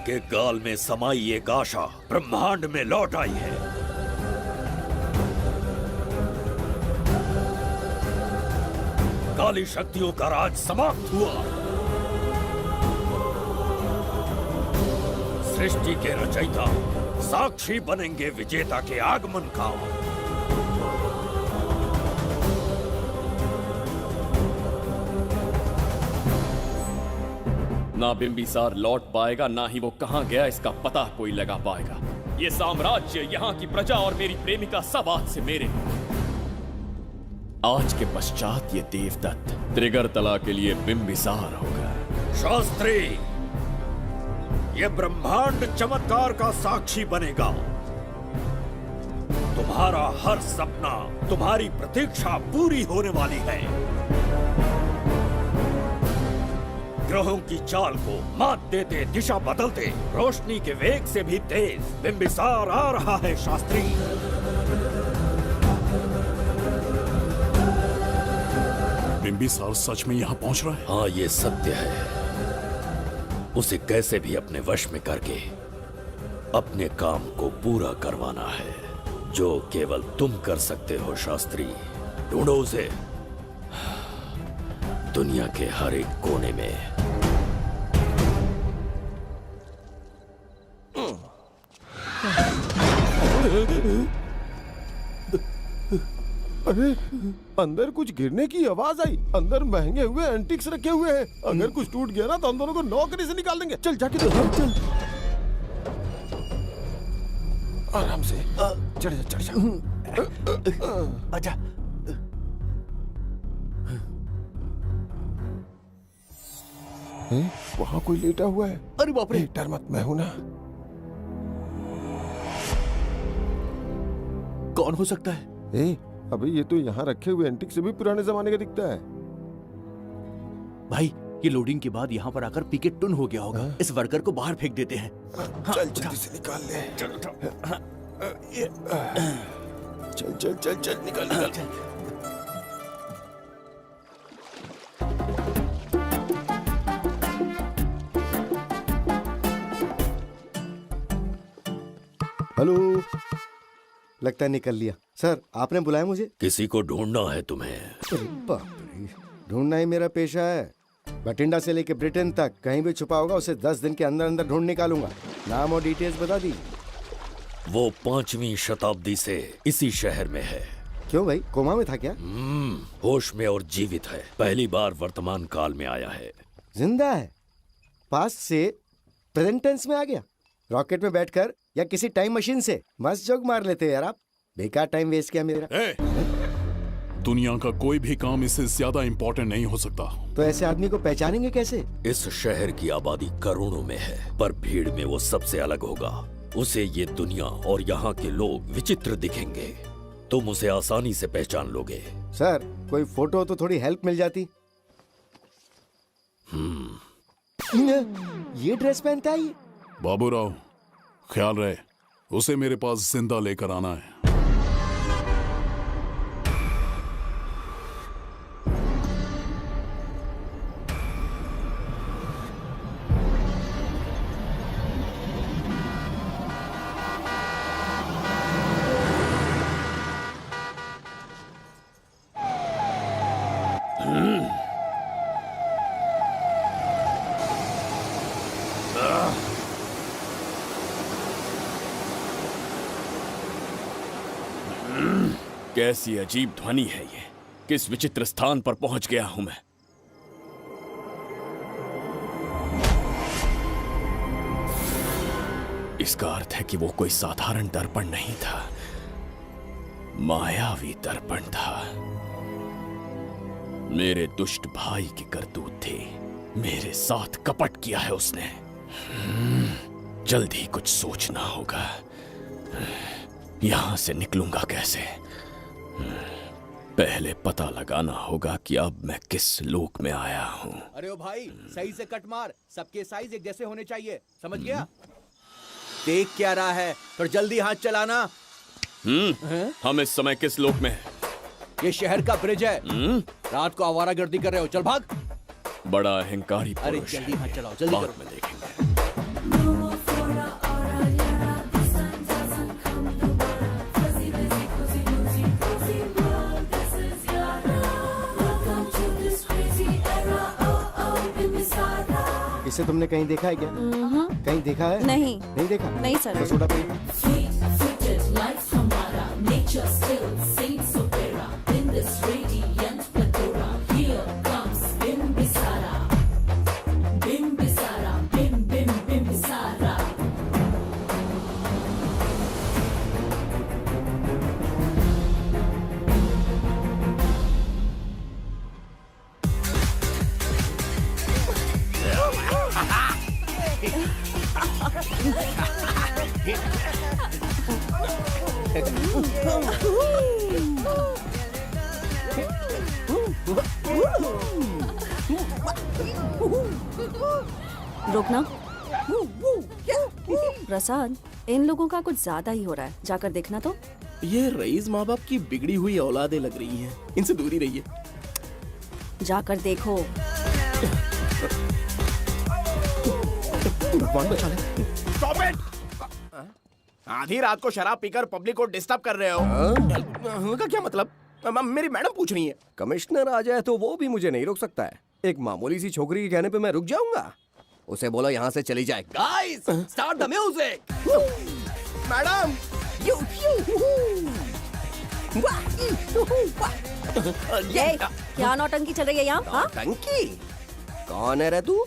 के गाल में समाई एक आशा ब्रह्मांड में लौट आई है। काली शक्तियों का राज समाप्त हुआ। सृष्टि के रचयिता साक्षी बनेंगे विजेता के आगमन का। ना बिंबिसार लौट पाएगा, ना ही वो कहां गया इसका पता कोई लगा पाएगा। ये साम्राज्य, यहाँ की प्रजा और मेरी प्रेमिका सब आज से मेरे। आज के पश्चात ये देवदत्त त्रिगर्तला के लिए बिंबिसार होगा। शास्त्री, ये ब्रह्मांड चमत्कार का साक्षी बनेगा। तुम्हारा हर सपना, तुम्हारी प्रतीक्षा पूरी होने वाली है। ग्रहों की चाल को मात देते, दिशा बदलते, रोशनी के वेग से भी तेज बिंबिसार आ रहा है। शास्त्री, बिंबिसार सच में यहाँ पहुँच रहा है? हाँ, ये सत्य है। उसे कैसे भी अपने वश में करके अपने काम को पूरा करवाना है, जो केवल तुम कर सकते हो। शास्त्री, ढूंढो उसे दुनिया के हर एक कोने में। अरे, अंदर कुछ गिरने की आवाज आई। अंदर महंगे हुए एंटिक्स रखे हुए हैं। अगर कुछ टूट गया ना तो हम दोनों को नौकरी से निकाल देंगे। चल जाके देख, चल। आराम से चढ़ जा, चढ़ जा। आजा। वहाँ कोई लेटा हुआ है। अरे बाप रे, डर मत, मैं हूं ना। कौन हो सकता है? अबे ये तो यहाँ रखे हुए एंटिक से भी पुराने जमाने का दिखता है। भाई, ये लोडिंग के बाद यहाँ पर आकर पिकेट टुन हो गया होगा। इस वर्कर को बाहर फेंक देते हैं। चल जल्दी से निकाल ले। चल चल चल चल, निकाल निकाल। हेलो, लगता है निकल लिया। सर, आपने बुलाया मुझे? किसी को ढूंढना है तुम्हें। अरे बाप रे, ढूंढना ही मेरा पेशा है। बठिंडा से लेके ब्रिटेन तक कहीं भी छुपा होगा उसे 10 दिन के अंदर अंदर ढूंढ निकालूंगा। नाम और डिटेल्स बता दीजिए। वो 5वीं शताब्दी से इसी शहर में है। क्यों भाई, कोमा में था क्या? होश में और जीवित है। पहली बार वर्तमान काल में आया है। जिंदा है? पास्ट से प्रेजेंट टेंस में आ गया? रॉकेट में बैठकर या किसी टाइम मशीन से? मस्त जोक मार लेते हो यार आप। बेकार टाइम वेस्ट किया मेरा। दुनिया का कोई भी काम इससे ज्यादा इम्पोर्टेंट नहीं हो सकता। तो ऐसे आदमी को पहचानेंगे कैसे? इस शहर की आबादी करोड़ों में है, पर भीड़ में वो सबसे अलग होगा। उसे ये दुनिया और यहाँ के लोग विचित्र दिखेंगे। तुम उसे आसानी से पहचान लोगे। सर, कोई फोटो हो तो थोड़ी हेल्प मिल जाती। ये ड्रेस पहनता है ये? बाबूराव, ख्याल रहे, उसे मेरे पास जिंदा लेकर आना है। कैसी अजीब ध्वनि है ये? किस विचित्र स्थान पर पहुंच गया हूं मैं? इसका अर्थ है कि वो कोई साधारण दर्पण नहीं था, मायावी दर्पण था। मेरे दुष्ट भाई की करतूत थी, मेरे साथ कपट किया है उसने। जल्दी कुछ सोचना होगा। यहां से निकलूंगा कैसे? पहले पता लगाना होगा कि अब मैं किस लोक में आया हूँ। अरे ओ भाई, सही से कट मार, सबके साइज एक जैसे होने चाहिए, समझ गया? देख क्या रहा है, तो जल्दी हाथ चलाना। हम इस समय किस लोक में हैं? ये शहर का ब्रिज है। रात को आवारागर्दी कर रहे हो, चल भाग। बड़ा अहंकारी अरे पुरुष जल्दी है। हाथ चलाओ, जल्दी बाद करो। में देखेंगे। इसे तुमने कहीं देखा है क्या? कहीं देखा है? नहीं। नहीं देखा? नहीं सर। तो सोडा पी। रुकना। प्रसाद, इन लोगों का कुछ ज्यादा ही हो रहा है, जाकर देखना तो। ये रईस माँ बाप की बिगड़ी हुई औलादें लग रही हैं, इनसे दूरी रहिए। जाकर देखो। भगवान बचा ले। Stop it! आधी रात को शराब पीकर पब्लिक को डिस्टर्ब कर रहे हो। का क्या मतलब? मेरी मैडम पूछ रही है। कमिश्नर आ जाए तो वो भी मुझे नहीं रोक सकता है। एक मामूली सी छोकरी के कहने पे मैं रुक जाऊंगा? उसे बोलो यहाँ से चली जाए। Guys, start the music. Madam, ये क्या नौटंकी चल रही है यहाँ? नौटंकी? कौन है रे तू?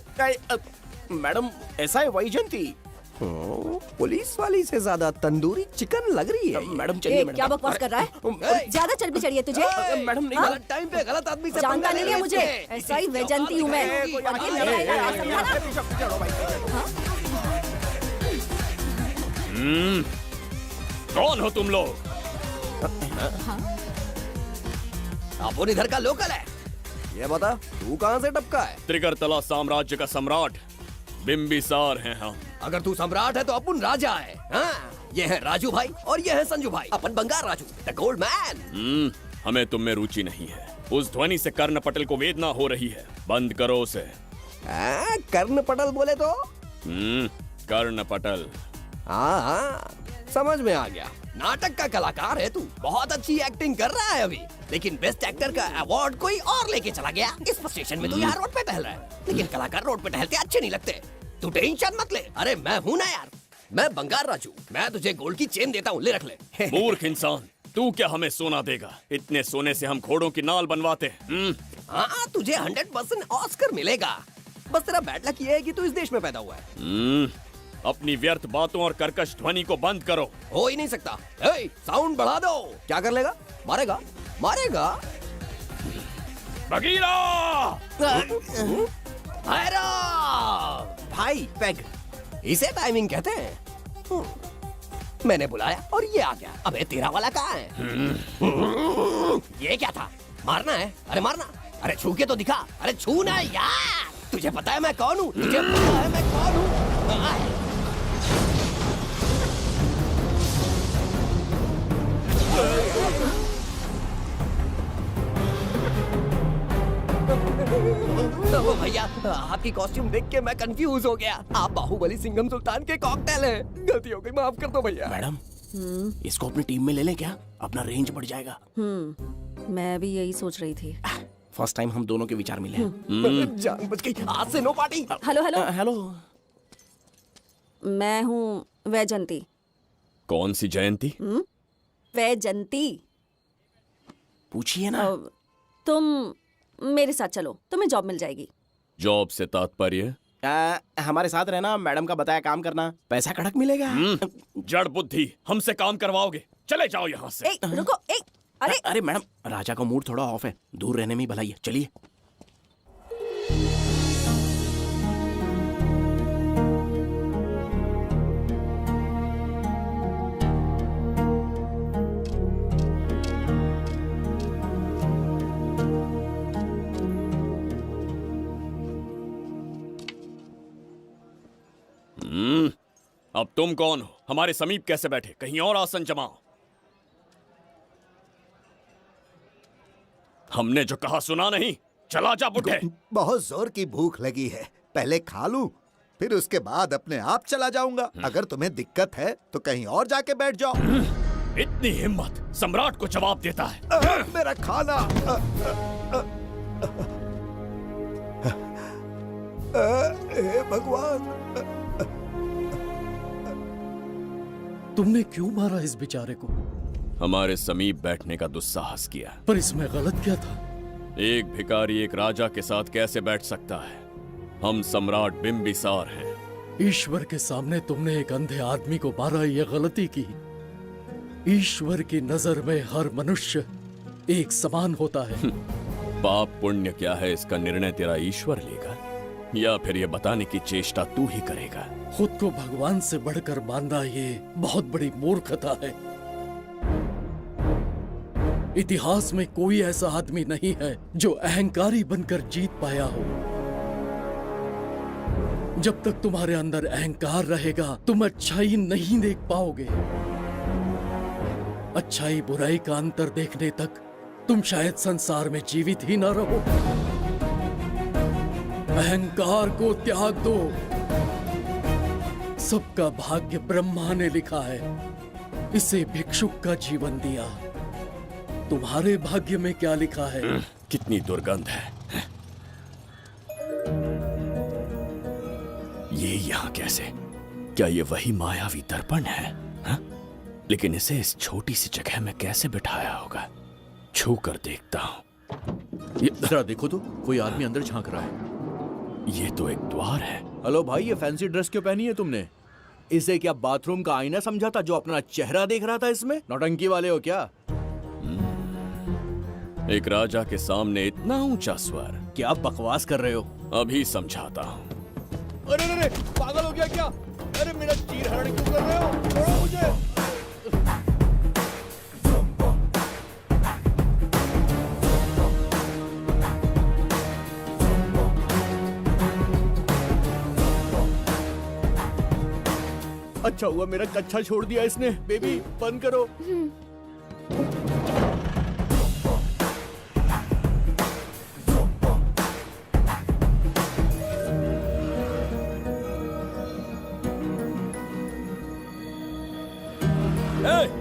मैडम, ऐसा है वैजयंती। पुलिस वाली से ज्यादा तंदूरी चिकन लग रही है। मैडम चलिए। क्या बकवास कर रहा है? ज्यादा चर्बी चढ़ी है तुझे? मैडम नहीं, गलत टाइम पे गलत आदमी से जानता नहीं है मुझे, ऐसा ही वैजयंती हूँ मैं। कौन हो तुम लोग? अपन इधर का लोकल है। ये बता, तू कहाँ से टपका है? त्रिगर्तला साम्राज्य का सम्राट बिंबिसार हैं हम। अगर तू सम्राट है तो अपन राजा है। हाँ? ये है राजू भाई और ये है संजू भाई, अपन बंगार राजू, द गोल्ड मैन। हमें तुम में रुचि नहीं है। उस ध्वनि से कर्ण पटल को वेदना हो रही है, बंद करो उसे। कर्ण पटल बोले तो? कर्ण पटल। हाँ, समझ में आ गया। नाटक का कलाकार है तू, बहुत अच्छी एक्टिंग कर रहा है अभी, लेकिन बेस्ट एक्टर का अवार्ड कोई और लेके चला गया। इस फ्रस्ट्रेशन में तू यहाँ रोड पे टहल रहा है, लेकिन कलाकार रोड पे टहलते अच्छे नहीं लगते। तू टेंशन मत ले। अरे मैं हूँ ना यार, मैं बंगार राजू, मैं तुझे गोल्ड की चेन देता हूँ, ले रख ले। मूर्ख इंसान, तू क्या हमें सोना देगा? इतने सोने से हम घोड़ों की नाल बनवाते हैं। हाँ, तुझे 100% ऑस्कर मिलेगा। बस तेरा बैड लक ये है कि तू इस देश में पैदा हुआ है। अपनी व्यर्थ बातों और कर्कश ध्वनि को बंद करो। हो ही नहीं सकता। साउंड बढ़ा दो। क्या कर लेगा? मारेगा? मारेगा? बगीरा! भाई पैग, इसे टाइमिंग कहते हैं। मैंने बुलाया और ये आ गया। अबे तेरा वाला कहाँ है? ये क्या था? मारना है? अरे मारना। अरे छू के तो दिखा। अरे छू ना यार। तुझे पता है मैं कौन हूँ? तुझे पता है मैं कौन हूँ? भैया, आपकी कॉस्ट्यूम देख के मैं कंफ्यूज हो गया। आप बाहुबली सिंघम सुल्तान के कॉकटेल हैं। गलती हो गई, माफ कर दो भैया। मैडम, इसको अपनी टीम में ले लें क्या? अपना रेंज बढ़ जाएगा। मैं भी यही सोच रही थी। फर्स्ट टाइम हम दोनों के विचार मिले। जान बच गई। आज से no party. Hello hello hello. मैं हूँ वैजंती। कौन सी जयंती? वैजंती। पूछिए ना। तुम मेरे साथ चलो, तुम्हें जॉब मिल जाएगी। जॉब से तात्पर्य? हमारे साथ रहना, मैडम का बताया काम करना, पैसा कड़क मिलेगा। जड़ बुद्धि, हमसे काम करवाओगे? चले जाओ यहाँ से। रुको। अरे मैडम, राजा का मूड थोड़ा ऑफ है, दूर रहने में ही भलाई है। चलिए। अब तुम कौन हो? हमारे समीप कैसे बैठे? कहीं और आसन जमाओ। हमने जो कहा सुना नहीं? चला जा बुढ़े। बहुत जोर की भूख लगी है, पहले खा लूं, फिर उसके बाद अपने आप चला जाऊंगा। अगर तुम्हें दिक्कत है तो कहीं और जाके बैठ जाओ। इतनी हिम्मत, सम्राट को जवाब देता है। मेरा खाना। हे भगवान, तुमने क्यों मारा इस बेचारे को? हमारे समीप बैठने का दुस्साहस किया। पर इसमें गलत क्या था? एक भिखारी एक राजा के साथ कैसे बैठ सकता है? हम सम्राट बिंबिसार हैं। ईश्वर के सामने तुमने एक अंधे आदमी को मारा, ये गलती की। ईश्वर की नजर में हर मनुष्य एक समान होता है। पाप पुण्य क्या है, इसका निर्णय तेरा ईश्वर लेगा या फिर ये बताने की चेष्टा तू ही करेगा? खुद को भगवान से बढ़कर मानना ये बहुत बड़ी मूर्खता है। इतिहास में कोई ऐसा आदमी नहीं है जो अहंकारी बनकर जीत पाया हो। जब तक तुम्हारे अंदर अहंकार रहेगा, तुम अच्छाई नहीं देख पाओगे। अच्छाई बुराई का अंतर देखने तक तुम शायद संसार में जीवित ही ना रहो। अहंकार को त्याग दो। सबका भाग्य ब्रह्मा ने लिखा है, इसे भिक्षुक का जीवन दिया। तुम्हारे भाग्य में क्या लिखा है? कितनी दुर्गंध है। ये यहाँ कैसे? क्या ये वही मायावी दर्पण है? हा? लेकिन इसे इस छोटी सी जगह में कैसे बिठाया होगा? छू कर देखता हूँ। ये जरा देखो तो, कोई आदमी अंदर झांक रहा है। ये तो एक द्वार है। हेलो भाई, ये फैंसी ड्रेस क्यों पहनी है तुमने? इसे क्या बाथरूम का आईना समझा था जो अपना चेहरा देख रहा था इसमें? नौटंकी वाले हो क्या? एक राजा के सामने इतना ऊंचा स्वर। क्या बकवास कर रहे हो? अभी समझाता हूँ। अरे अरे, पागल हो गया क्या? अरे मेरा चीर हरण क्यों कर रहे हो? छोड़ो मुझे। अच्छा हुआ मेरा कच्छा छोड़ दिया इसने। बेबी बंद करो।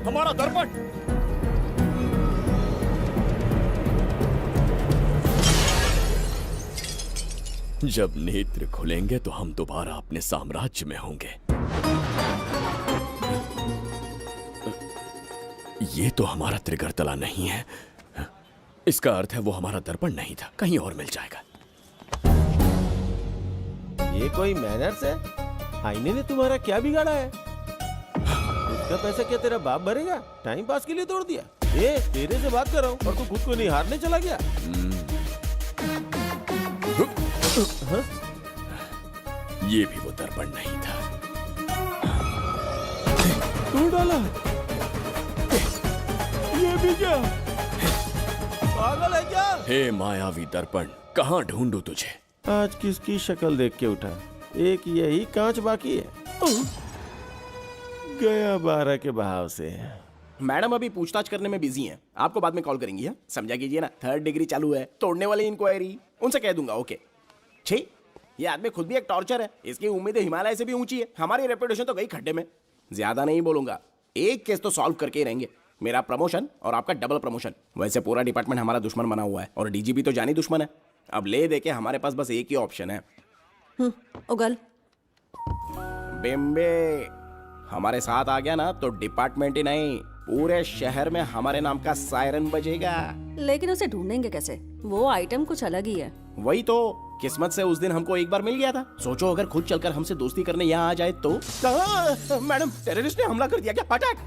हमारा दर्पण। जब नेत्र खुलेंगे तो हम दोबारा अपने साम्राज्य में होंगे। ये तो हमारा त्रिगर्तला नहीं है। इसका अर्थ है वो हमारा दर्पण नहीं था, कहीं और मिल जाएगा। ये कोई मैनर्स है? आईने ने तुम्हारा क्या बिगाड़ा है? इसका पैसा क्या तेरा बाप भरेगा? टाइम पास के लिए तोड़ दिया। ये तेरे से बात कर रहा हूँ और तू खुद को निहारने चला गया। हाँ? ये भी वो दर्पण नहीं था। तू डाला? ये भी क्या? पागल है क्या? हे मायावी दर्पण, कहाँ ढूंढूं तुझे? आज किसकी शक्ल देख के उठा? एक यही कांच बाकी है। गया 12 के बहाव से। मैडम अभी पूछताछ करने में बिजी हैं। आपको बाद में कॉल करेंगी। है समझा कीजिए ना, 3rd डिग्री चालू है। तोड़ने वाली इंक्वायरी उनसे कह दूंगा। ओके। छी, ये आदमी खुद भी एक टॉर्चर है। इसकी उम्मीदें हिमालय से भी ऊंची है। हमारी रेपुटेशन तो गई खड्डे में। ज्यादा नहीं बोलूंगा, एक केस तो सॉल्व करके ही रहेंगे। मेरा प्रमोशन और आपका डबल प्रमोशन। वैसे पूरा डिपार्टमेंट हमारा दुश्मन बना हुआ है और डीजीपी तो जानी दुश्मन है। अब ले दे के हमारे पास बस एक ही ऑप्शन है। उगल बिम्बे हमारे साथ आ गया ना तो डिपार्टमेंट ही नहीं, पूरे शहर में हमारे नाम का सायरन बजेगा। लेकिन उसे ढूंढेंगे कैसे? वो आइटम कुछ अलग ही है। वही तो, किस्मत से उस दिन हमको एक बार मिल गया था। सोचो अगर खुद चलकर हमसे दोस्ती करने यहाँ आ जाए तो। मैडम, टेररिस्ट ने हमला कर दिया क्या? अटैक!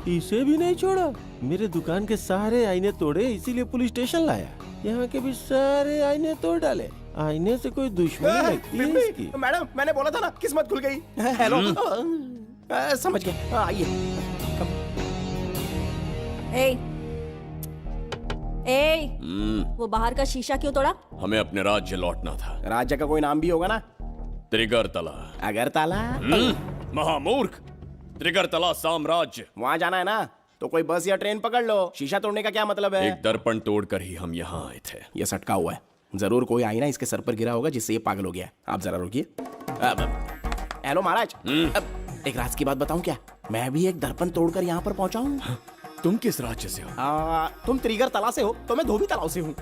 इसे भी नहीं छोड़ा। मेरे दुकान के सारे आईने तोड़े, इसीलिए पुलिस स्टेशन लाया। यहाँ के भी सारे आईने तोड़ डाले। आईने से कोई दुश्मनी लगती है इसकी। मैडम, मैंने बोला था ना, किस्मत खुल गई। हेलो, समझ गए। आइए। वो बाहर का शीशा क्यों तोड़ा? हमें अपने राज्य लौटना था। राज्य का कोई नाम भी होगा ना? त्रिगर्तला। अगरतला? महामूर्ख, त्रिगर्तला साम्राज्य। वहाँ जाना है ना तो कोई बस या ट्रेन पकड़ लो। शीशा तोड़ने का क्या मतलब है? एक दर्पण तोड़कर ही हम यहाँ आए थे। ये सटका हुआ है, जरूर कोई आईना इसके सर पर गिरा होगा जिससे ये पागल हो गया। आप जरा रुकिए। हेलो महाराज, एक राज की बात बताऊं क्या? मैं भी एक दर्पण तोड़कर यहाँ पर पहुंचा हूँ। तुम किस राज्य से हो? तुम त्रिगर्तला से हो तो मैं धोबी तालाब से हूँ।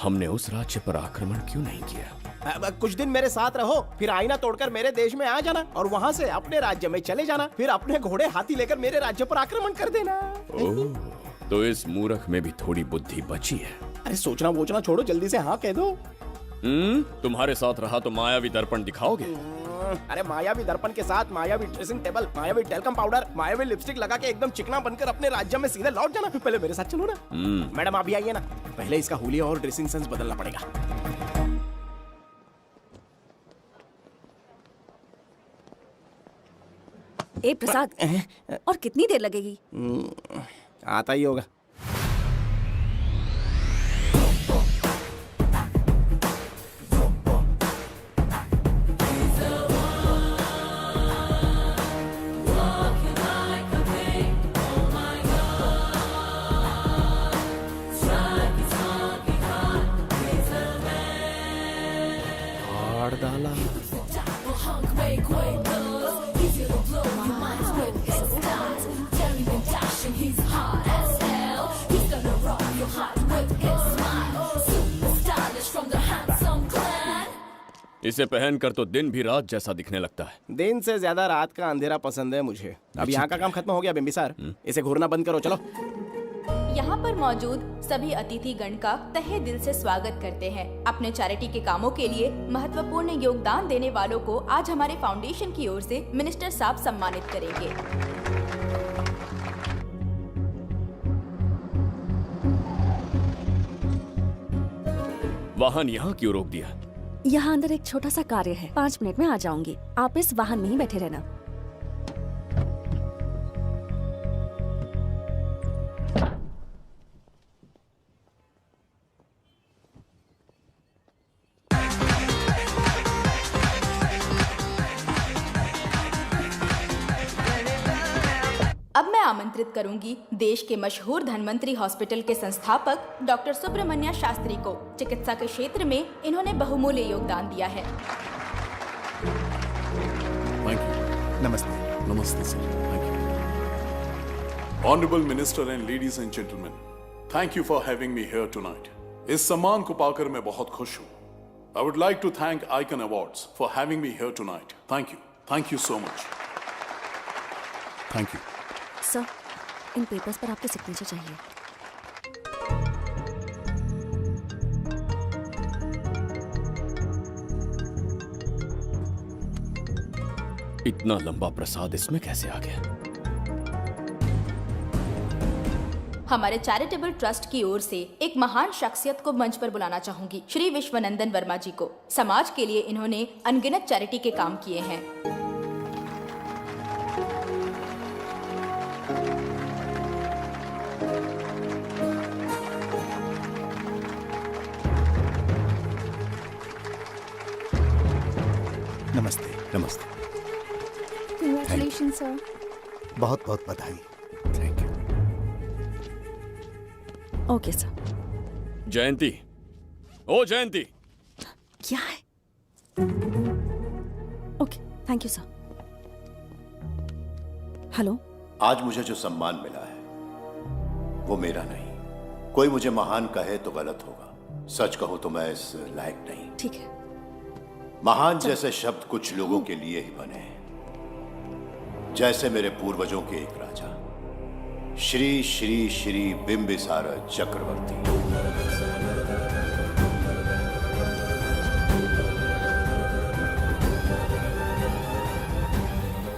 हमने उस राज्य पर आक्रमण क्यों नहीं किया? कुछ दिन मेरे साथ रहो, फिर आईना तोड़कर मेरे देश में आ जाना और वहाँ से अपने राज्य में चले जाना। फिर अपने घोड़े हाथी लेकर मेरे राज्य पर आक्रमण कर देना। ओह, तो इस मूर्ख में भी थोड़ी बुद्धि बची है। अरे सोचना वोचना छोड़ो, जल्दी से हाँ कह दो। तुम्हारे साथ रहा तो मायावी दर्पण दिखाओगे? अरे मायावी दर्पण के साथ मायावी ड्रेसिंग टेबल, मायावी टेलकम पाउडर, मायावी लिपस्टिक लगा के एकदम चिकना बनकर अपने राज्य में सीधे लौट जाना। पहले मेरे साथ चलो ना। मैडम आप भी आइए ना, पहले इसका हुलिया और ड्रेसिंग सेंस बदलना पड़ेगा। ए प्रसाद, और कितनी देर लगेगी? आता ही होगा। इसे पहनकर तो दिन भी रात जैसा दिखने लगता है। दिन से ज्यादा रात का अंधेरा पसंद है मुझे। अब यहाँ का काम खत्म हो गया बिम्बिसार, इसे घूरना बंद करो। चलो। यहाँ पर मौजूद सभी अतिथि गण का तहे दिल से स्वागत करते हैं। अपने चैरिटी के कामों के लिए महत्वपूर्ण योगदान देने वालों को आज हमारे फाउंडेशन की ओर से मिनिस्टर साहब सम्मानित करेंगे। वाहन यहाँ क्यों रोक दिया? यहाँ अंदर एक छोटा सा कार्य है, 5 मिनट में आ जाऊंगी। आप इस वाहन में ही बैठे रहना। अब मैं आमंत्रित करूंगी देश के मशहूर धन्वंतरी हॉस्पिटल के संस्थापक डॉक्टर सुब्रमण्य शास्त्री को। चिकित्सा के क्षेत्र में इन्होंने बहुमूल्य योगदान दिया है। नमस्ते। नमस्ते sir. Thank you. Honourable minister and ladies and gentleman, thank you for having me here tonight. इस सम्मान को पाकर मैं बहुत खुश हूँ। I would like to thank Icon Awards for having me here tonight. Thank you so much. Thank you sir. इन पेपर्स पर आपके सिग्नेचर चाहिए। इतना लंबा प्रसाद इसमें कैसे आ गया? हमारे चैरिटेबल ट्रस्ट की ओर से एक महान शख्सियत को मंच पर बुलाना चाहूंगी, श्री विश्वनंदन वर्मा जी को। समाज के लिए इन्होंने अनगिनत चैरिटी के काम किए हैं। नमस्ते। नमस्ते। Congratulations, सर। बहुत बहुत बधाई। Thank you. Okay sir. Jayanti, ओ जयंती। क्या है? Okay, thank you sir. Hello. आज मुझे जो सम्मान मिला है वो मेरा नहीं। कोई मुझे महान कहे तो गलत होगा, सच कहूं तो मैं इस लायक नहीं। ठीक है। महान जैसे शब्द कुछ लोगों के लिए ही बने हैं, जैसे मेरे पूर्वजों के एक राजा श्री श्री श्री बिंबिसार चक्रवर्ती।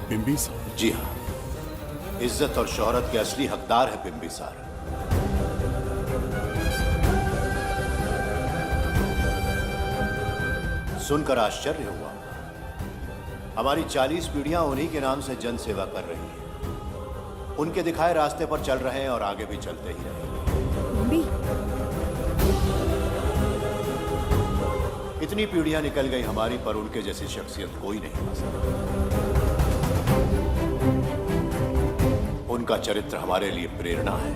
बिंबिसार? जी हाँ, इज्जत और शोहरत के असली हकदार है बिंबिसार। सुनकर आश्चर्य हुआ। हमारी 40 पीढ़ियां उन्हीं के नाम से जन सेवा कर रही हैं। उनके दिखाए रास्ते पर चल रहे हैं और आगे भी चलते ही रहेंगे। इतनी पीढ़ियां निकल गई हमारी, पर उनके जैसी शख्सियत कोई नहीं बन सकता। उनका चरित्र हमारे लिए प्रेरणा है।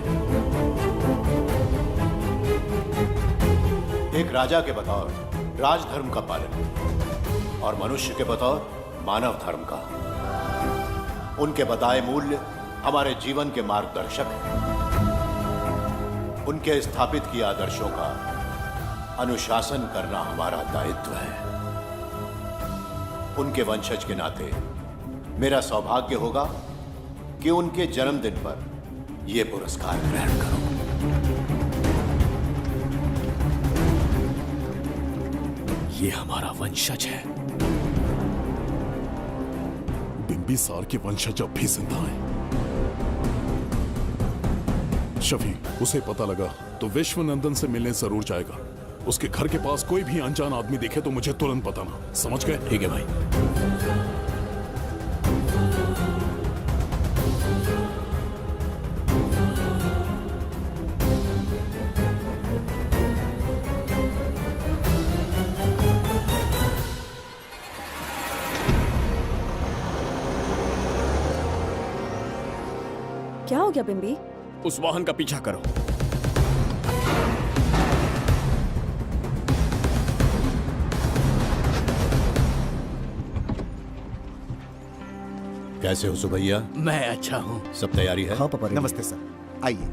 एक राजा के बतौर राजधर्म का पालन और मनुष्य के बतौर मानव धर्म का। उनके बताए मूल्य हमारे जीवन के मार्गदर्शक हैं। उनके स्थापित किए आदर्शों का अनुशासन करना हमारा दायित्व है। उनके वंशज के नाते मेरा सौभाग्य होगा कि उनके जन्मदिन पर यह पुरस्कार ग्रहण करूं। ये हमारा वंशज है। बिंबिसार के वंशज अब भी जिंदा हैं। शफी, उसे पता लगा तो विश्वनंदन से मिलने जरूर जाएगा। उसके घर के पास कोई भी अनजान आदमी दिखे तो मुझे तुरंत बताना, समझ गए? ठीक है भाई। क्या हो गया बिंबी? उस वाहन का पीछा करो। कैसे हो सुभैया? मैं अच्छा हूँ। सब तैयारी है? हाँ पापा। नमस्ते सर, आइए।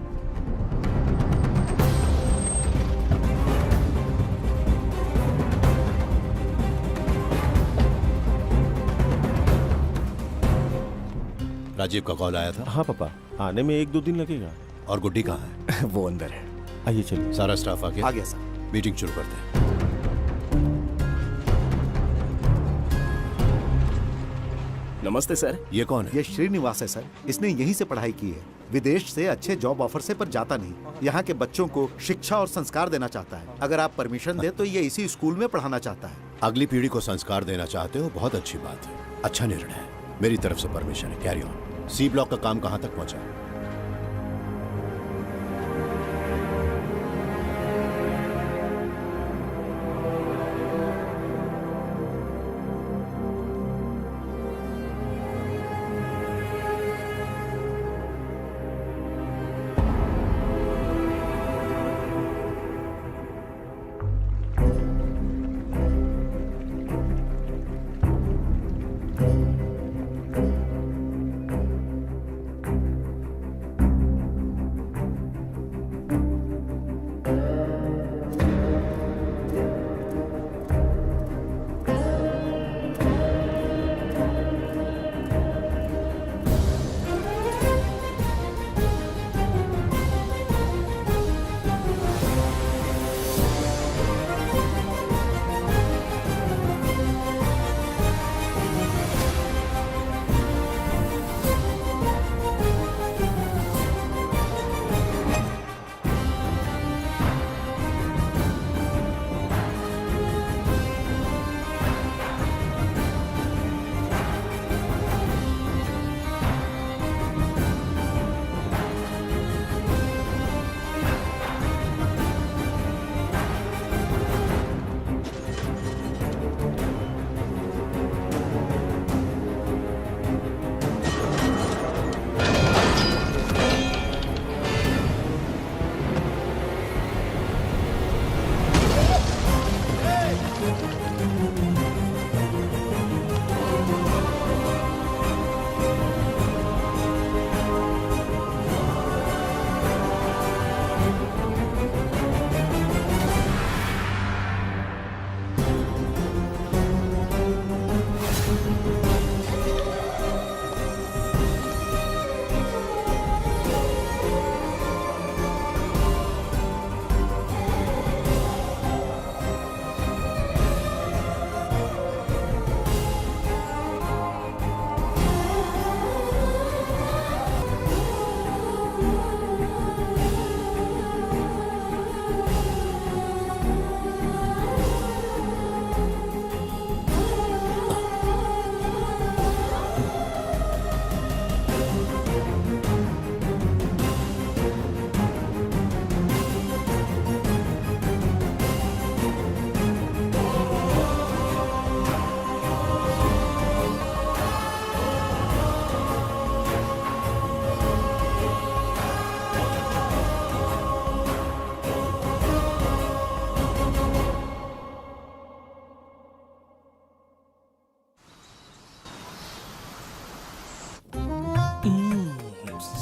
राजीव का कॉल आया था? हाँ पापा, आने में 1-2 दिन लगेगा। और गुड्डी कहाँ है? वो अंदर है। आइए चलिए। सारा स्टाफ आ गया? आ गया सर। मीटिंग शुरू करते हैं। नमस्ते सर। ये कौन है? ये श्रीनिवास है सर। इसने यहीं से पढ़ाई की है। विदेश से अच्छे जॉब ऑफर से पर जाता नहीं। यहाँ के बच्चों को शिक्षा और संस्कार देना चाहता है। अगर आप परमिशन दे तो ये इसी स्कूल में पढ़ाना चाहता है। अगली पीढ़ी को संस्कार देना चाहते हो, बहुत अच्छी बात है। अच्छा निर्णय है। मेरी तरफ से परमिशन है। Carry on. सी ब्लॉक का काम कहाँ तक पहुँचा?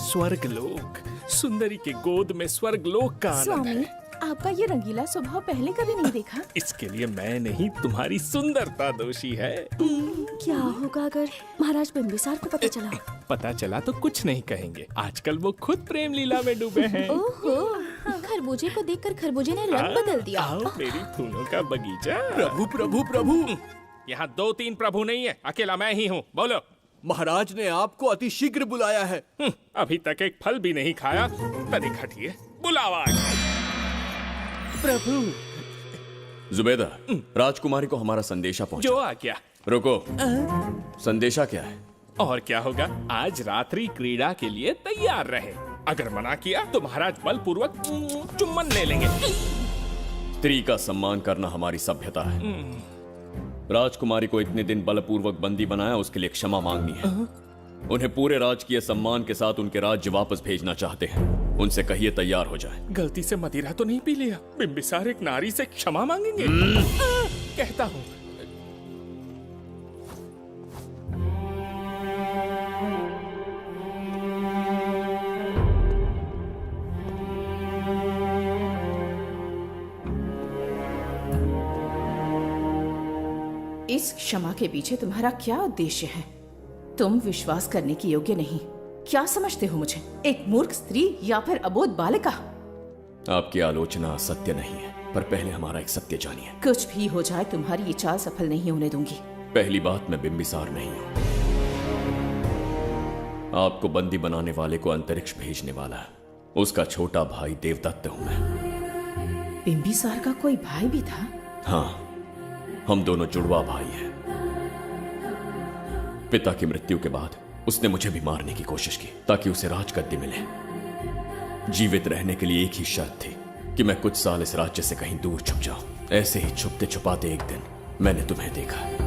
स्वर्गलोक, सुंदरी के गोद में स्वर्गलोक का आनंद स्वामी, है। आपका ये रंगीला स्वभाव पहले कभी नहीं देखा। इसके लिए मैं नहीं, तुम्हारी सुंदरता दोषी है। क्या होगा अगर महाराज बिंबिसार को पता चला? पता चला तो कुछ नहीं कहेंगे, आजकल वो खुद प्रेम लीला में डूबे हैं। ओहो, खरबूजे को देखकर खरबूजे ने रंग बदल दिया। आओ मेरी फूलों का बगीचा। प्रभु प्रभु प्रभु, यहाँ 2-3 प्रभु नहीं है, अकेला मैं ही हूँ। बोलो। महाराज ने आपको अति शीघ्र बुलाया है। अभी तक एक फल भी नहीं खाया, तनिक हटिए, बुलावा। प्रभु। जुबेदा, राजकुमारी को हमारा संदेशा पहुंचा। जो आ गया। रुको, संदेशा क्या है? और क्या होगा, आज रात्रि क्रीड़ा के लिए तैयार रहे। अगर मना किया तो महाराज बलपूर्वक चुम्बन ले लेंगे। स्त्री का सम्मान करना हमारी सभ्यता है। राजकुमारी को इतने दिन बलपूर्वक बंदी बनाया, उसके लिए क्षमा मांगनी है। उन्हें पूरे राजकीय सम्मान के साथ उनके राज्य वापस भेजना चाहते हैं। उनसे कहिए तैयार हो जाए। गलती से मदिरा तो नहीं पी लिया? बिंबिसार एक नारी से क्षमा मांगेंगे? कहता हूँ। इस क्षमा के पीछे तुम्हारा क्या उद्देश्य है? तुम विश्वास करने की योग्य नहीं। क्या समझते हो मुझे, एक मूर्ख स्त्री या फिर अबोध बालिका? आपकी आलोचना सत्य नहीं है, पर पहले हमारा एक सत्य जानिए। कुछ भी हो जाए, तुम्हारी ये चाल सफल नहीं होने दूंगी। पहली बात, मैं बिंबिसार नहीं हूं। आपको बंदी बनाने वाले को अंतरिक्ष भेजने वाला उसका छोटा भाई देवदत्त हूं मैं। बिंबिसार का कोई भाई भी था? हाँ, हम दोनों जुड़वा भाई हैं। पिता की मृत्यु के बाद उसने मुझे भी मारने की कोशिश की ताकि उसे राजगद्दी मिले। जीवित रहने के लिए एक ही शर्त थी कि मैं कुछ साल इस राज्य से कहीं दूर छुप जाऊं। ऐसे ही छुपते छुपाते एक दिन मैंने तुम्हें देखा।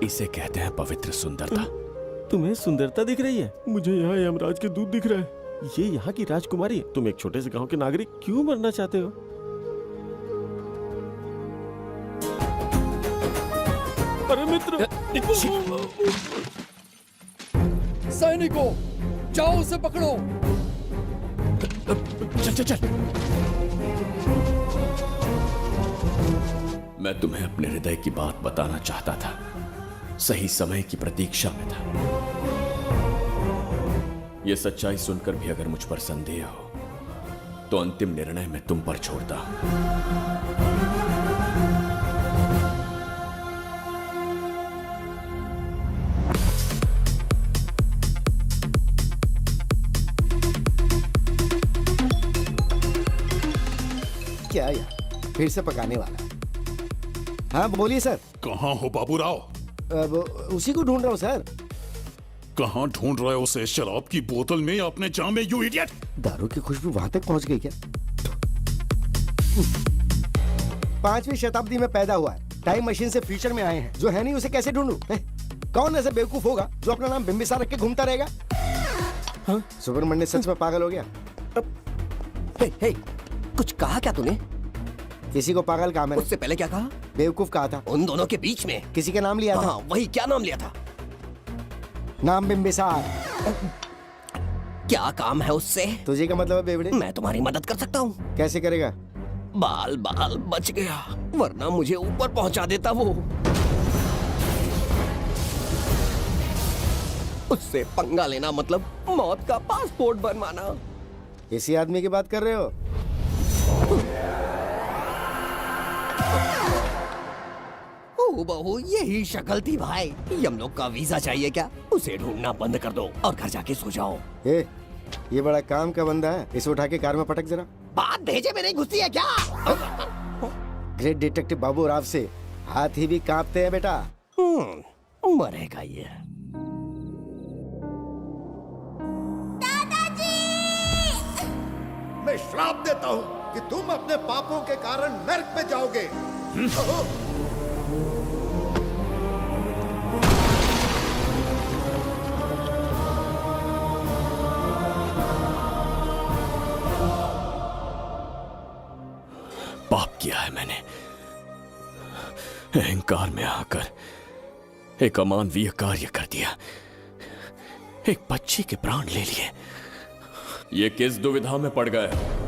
इसे कहते हैं पवित्र सुंदरता। तुम्हें सुंदरता दिख रही है? मुझे यहाँ यमराज के दूध दिख रहा है। ये यहाँ की राजकुमारी है। तुम एक छोटे से गांव के नागरिक क्यों मरना चाहते हो? अरे मित्र! सैनिकों, जाओ उसे पकड़ो। चल चल चल। मैं तुम्हें अपने हृदय की बात बताना चाहता था, सही समय की प्रतीक्षा में था। यह सच्चाई सुनकर भी अगर मुझ पर संदेह हो तो अंतिम निर्णय मैं तुम पर छोड़ता हूं। क्या यार, फिर से पकाने वाला? हाँ बोलिए सर। कहाँ हो बाबूराव? अब उसी को ढूंढ रहा हूँ सर। कहाँ ढूंढ रहे हो उसे? शराब की बोतल में या अपने जाम में, यू इडियट? दारू की खुशबू वहां तक पहुंच गई क्या? 5वीं शताब्दी में पैदा हुआ है, टाइम मशीन से फ्यूचर में आए हैं। जो है नहीं उसे कैसे ढूंढूं? कौन ऐसा बेवकूफ होगा जो अपना नाम बिंबिसार रख के घूमता रहेगा? हाँ? सुब्रमण्य सच में पागल हो गया। हे, कुछ कहा क्या तूने? किसी को पागल कहा मैंने। उससे पहले क्या कहा? बेवकूफ कहा था। उन दोनों के बीच में किसी का नाम लिया था। वही, क्या नाम लिया था? नाम बिंबिसार। क्या काम है उससे? तुझे क्या मतलब है बेवड़े? मैं तुम्हारी मदद कर सकता हूँ। कैसे करेगा? बाल बाल बच गया, वरना मुझे ऊपर पहुंचा देता वो। उससे पंगा लेना मतलब मौत का पासपोर्ट बनवाना। इसी आदमी की बात कर रहे हो? ओ बहू, यही शक्ल थी भाई। यमलोक का वीजा चाहिए क्या? उसे ढूंढना बंद कर दो और घर जाके सो जाओ। ये बड़ा काम का बंदा है, इसे उठा के कार में पटक जरा। बात भेजे में नहीं घुसती है क्या? ग्रेट डिटेक्टिव बाबू राव से हाथी भी कांपते हैं बेटा। मरेगा ये। मैं श्राप देता हूँ कि तुम अपने पापों के कारण नरक में जाओगे। पाप किया है मैंने। अहंकार में आकर एक अमानवीय कार्य कर दिया, एक बच्ची के प्राण ले लिए। ये किस दुविधा में पड़ गए हो?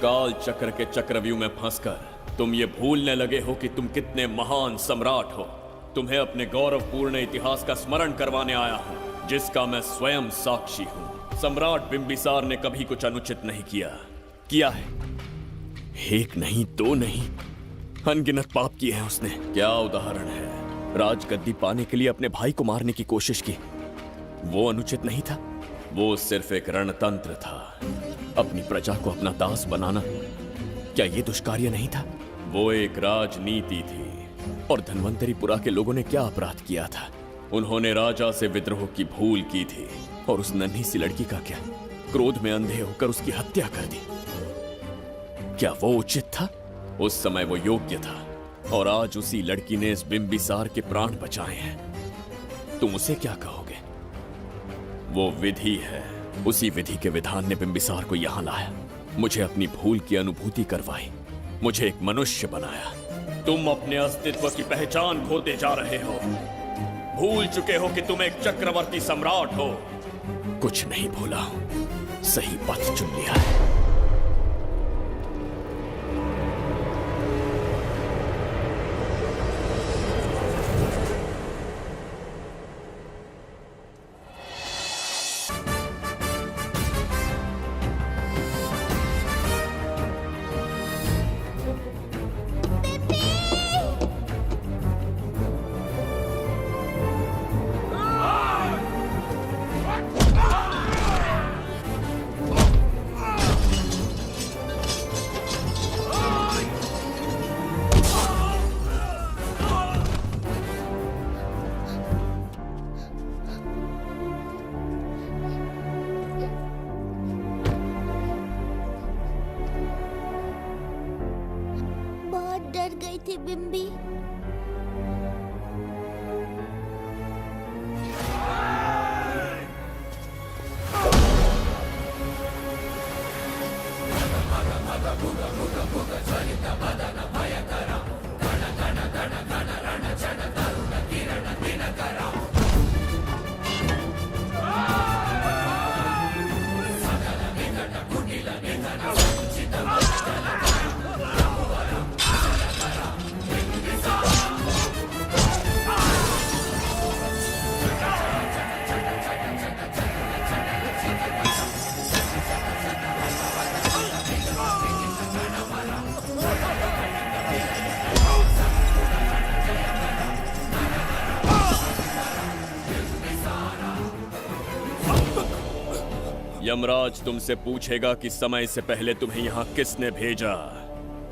काल चक्र के चक्रव्यूह में फंसकर तुम ये भूलने लगे हो कि तुम कितने महान सम्राट हो। तुम्हें अपने गौरवपूर्ण इतिहास का स्मरण करवाने आया हूं, जिसका मैं स्वयं साक्षी हूं। सम्राट बिंबिसार ने कभी कुछ अनुचित नहीं किया है। एक नहीं, दो नहीं, अनगिनत पाप किए हैं उसने। क्या उदाहरण है? राजगद्दी पाने के लिए अपने भाई को मारने की कोशिश की, वो अनुचित नहीं था? वो सिर्फ एक रणतंत्र था। अपनी प्रजा को अपना दास बनाना, क्या ये दुष्कार्य नहीं था? वो एक राजनीति थी। और धन्वंतरीपुरा के लोगों ने क्या अपराध किया था? उन्होंने राजा से विद्रोह की भूल की थी। और उस नन्ही सी लड़की का क्या? क्रोध में अंधे होकर उसकी हत्या कर दी। क्या वो उचित था? उस समय वो योग्य था। और आज उसी लड़की ने इस बिंबिसार के प्राण बचाए हैं। तुम उसे क्या कहोगे? वो विधि है। उसी विधि के विधान ने बिंबिसार को यहां लाया, मुझे अपनी भूल की अनुभूति करवाई, मुझे एक मनुष्य बनाया। तुम अपने अस्तित्व की पहचान खोते जा रहे हो। भूल चुके हो कि तुम एक चक्रवर्ती सम्राट हो। कुछ नहीं भूला हूं, सही पथ चुन लिया है। बिम्बी। यमराज तुमसे पूछेगा कि समय से पहले तुम्हें यहाँ किसने भेजा।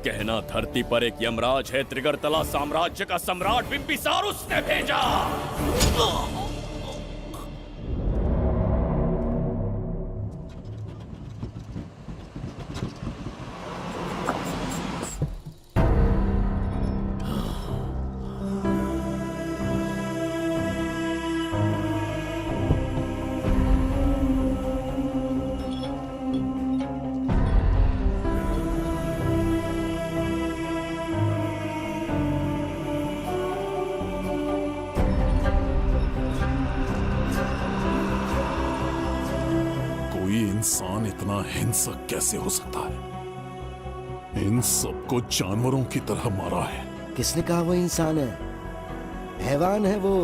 कहना धरती पर एक यमराज है, त्रिगर्तला साम्राज्य का सम्राट बिंबिसार उसने भेजा। इंसान इतना हिंसक कैसे हो सकता है? इन सबको जानवरों की तरह मारा है। किसने कहा वो इंसान है? हैवान है वो।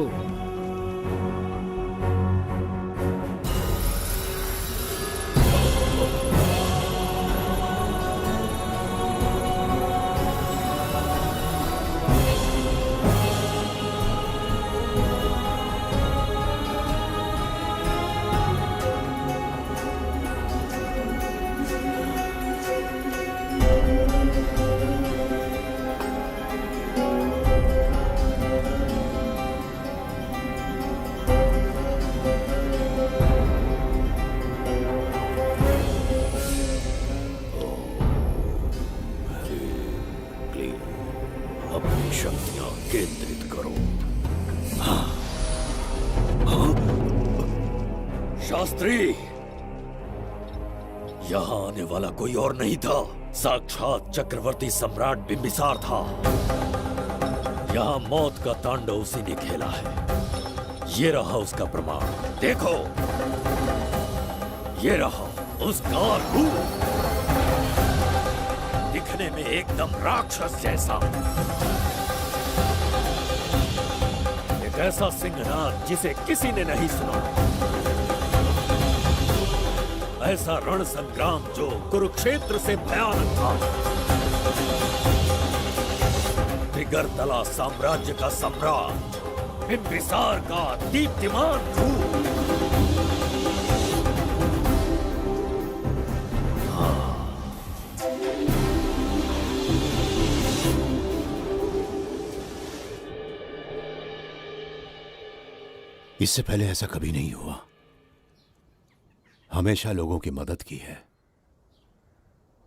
शास्त्री, यहाँ आने वाला कोई और नहीं था, साक्षात चक्रवर्ती सम्राट बिंबिसार था। यहाँ मौत का तांडव उसी ने खेला है। ये रहा उसका प्रमाण, देखो, ये रहा उसका रूप, दिखने में एकदम राक्षस जैसा। एक ऐसा सिंहनाद जिसे किसी ने नहीं सुना, ऐसा रण संग्राम जो कुरुक्षेत्र से भयानक था। त्रिगर्तला साम्राज्य का सम्राट बिंबिसार का दीप्तिमान रूप। इससे पहले ऐसा कभी नहीं हुआ। हमेशा लोगों की मदद की है।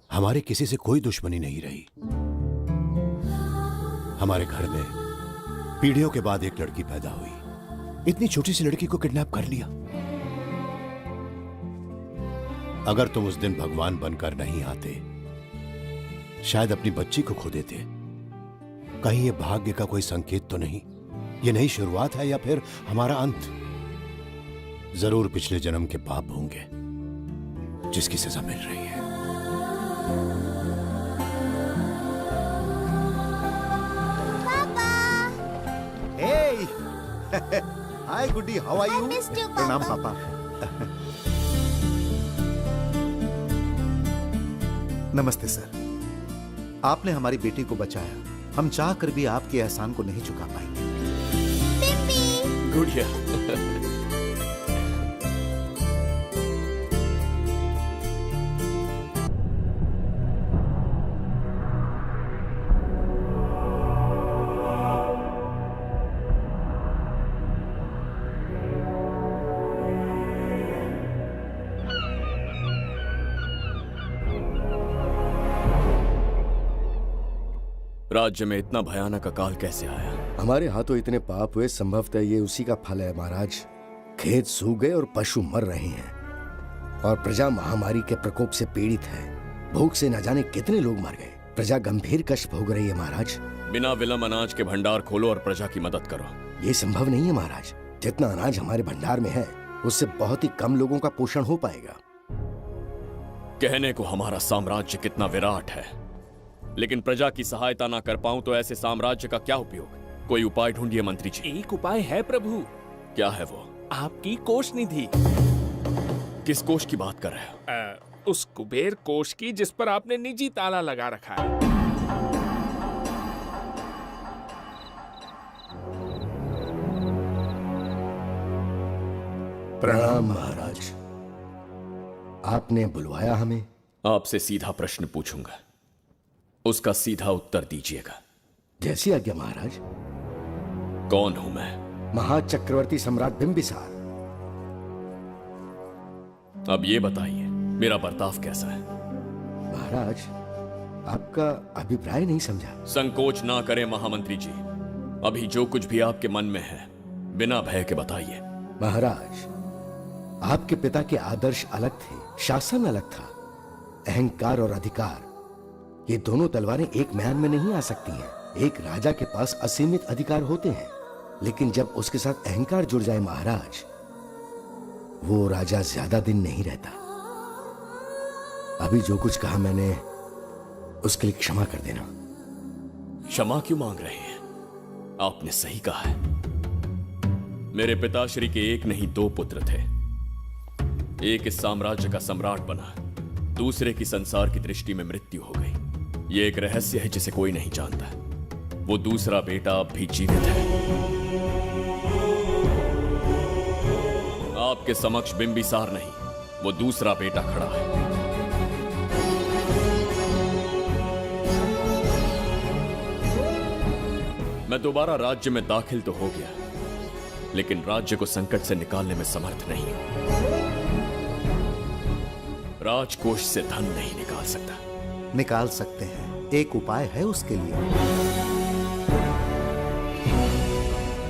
हमारे किसी से कोई दुश्मनी नहीं रही। हमारे घर में पीढ़ियों के बाद एक लड़की पैदा हुई। इतनी छोटी सी लड़की को किडनैप कर लिया। अगर तुम उस दिन भगवान बनकर नहीं आते, शायद अपनी बच्ची को खो देते। कहीं ये भाग्य का कोई संकेत तो नहीं? ये नई शुरुआत है या फिर हमारा अंत? जरूर पिछले जन्म के पाप होंगे जिसकी सजा मिल रही है। हाय गुड्डी, हाउ आर यू? प्रणाम पापा। नमस्ते सर। आपने हमारी बेटी को बचाया। हम चाह कर भी आपके एहसान को नहीं चुका पाएंगे। गुड़िया। राज्य में इतना भयानक अकाल कैसे आया? हमारे हाथों इतने पाप हुए, संभवतः ये उसी का फल है महाराज। खेत सूख गए और पशु मर रहे हैं और प्रजा महामारी के प्रकोप से पीड़ित है। भूख से न जाने कितने लोग मर गए। प्रजा गंभीर कष्ट भोग रही है महाराज। बिना विलंब अनाज के भंडार खोलो और प्रजा की मदद करो। ये संभव नहीं है महाराज। जितना अनाज हमारे भंडार में है उससे बहुत ही कम लोगों का पोषण हो पाएगा। कहने को हमारा साम्राज्य कितना विराट है, लेकिन प्रजा की सहायता ना कर पाऊं तो ऐसे साम्राज्य का क्या उपयोग? कोई उपाय ढूंढिए मंत्री जी। एक उपाय है प्रभु। क्या है वो? आपकी कोष निधि। किस कोष की बात कर रहे हो? उस कुबेर कोष की जिस पर आपने निजी ताला लगा रखा है। प्रणाम महाराज। आपने बुलवाया हमें? आपसे सीधा प्रश्न पूछूंगा, उसका सीधा उत्तर दीजिएगा। जैसी आज्ञा महाराज। कौन हूं मैं? महाचक्रवर्ती सम्राट बिंबिसार। अब ये बताइए, मेरा बर्ताव कैसा है? महाराज, आपका अभिप्राय नहीं समझा। संकोच ना करें महामंत्री जी। अभी जो कुछ भी आपके मन में है बिना भय के बताइए। महाराज, आपके पिता के आदर्श अलग थे, शासन अलग था। अहंकार और अधिकार, ये दोनों तलवारें एक म्यान में नहीं आ सकती हैं। एक राजा के पास असीमित अधिकार होते हैं, लेकिन जब उसके साथ अहंकार जुड़ जाए महाराज, वो राजा ज्यादा दिन नहीं रहता। अभी जो कुछ कहा मैंने, उसके लिए क्षमा कर देना। क्षमा क्यों मांग रहे हैं? आपने सही कहा है। मेरे पिताश्री के एक नहीं दो पुत्र थे। एक इस साम्राज्य का सम्राट बना, दूसरे की संसार की दृष्टि में मृत्यु हो गई। ये एक रहस्य है जिसे कोई नहीं जानता। वो दूसरा बेटा अब भी जीवित है। आपके समक्ष बिंबिसार नहीं, वो दूसरा बेटा खड़ा है। मैं दोबारा राज्य में दाखिल तो हो गया, लेकिन राज्य को संकट से निकालने में समर्थ नहीं हूं। राजकोष से धन नहीं निकाल सकता। निकाल सकते हैं, एक उपाय है उसके लिए।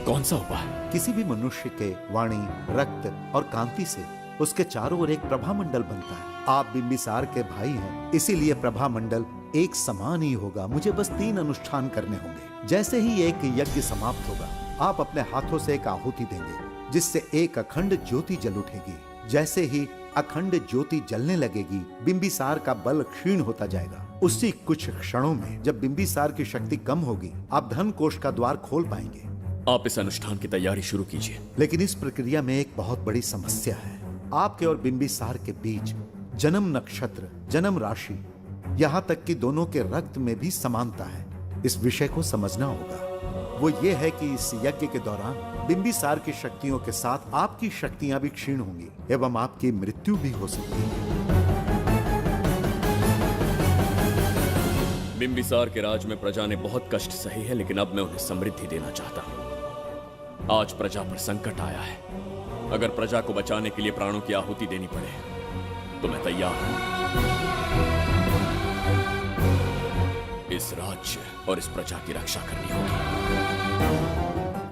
कौन सा उपाय? किसी भी मनुष्य के वाणी, रक्त और कांति से उसके चारों ओर एक प्रभामंडल बनता है। आप बिंबिसार के भाई हैं, इसीलिए प्रभामंडल एक समान ही होगा। मुझे बस 3 अनुष्ठान करने होंगे। जैसे ही एक यज्ञ समाप्त होगा, आप अपने हाथों से एक आहुति देंगे, जिससे एक अखंड ज्योति जल उठेगी। जैसे ही अखंड ज्योति जलने लगेगी, बिंबिसार का बल क्षीण होता जाएगा। उसी कुछ क्षणों में जब बिंबिसार की शक्ति कम होगी, आप धन कोष का द्वार खोल पाएंगे। आप इस अनुष्ठान की तैयारी शुरू कीजिए। लेकिन इस प्रक्रिया में एक बहुत बड़ी समस्या है। आपके और बिंबिसार के बीच जन्म नक्षत्र, जन्म राशि, यहाँ तक कि दोनों के रक्त में भी समानता है। इस विषय को समझना होगा। वो ये है कि इस यज्ञ के दौरान बिंबिसार की शक्तियों के साथ आपकी शक्तियां भी क्षीण होंगी एवं आपकी मृत्यु भी हो सकती है। बिंबिसार के राज में प्रजा ने बहुत कष्ट सहे हैं, लेकिन अब मैं उन्हें समृद्धि देना चाहता हूँ। आज प्रजा पर संकट आया है। अगर प्रजा को बचाने के लिए प्राणों की आहुति देनी पड़े तो मैं तैयार हूं। इस राज्य और इस प्रजा की रक्षा करनी होगी।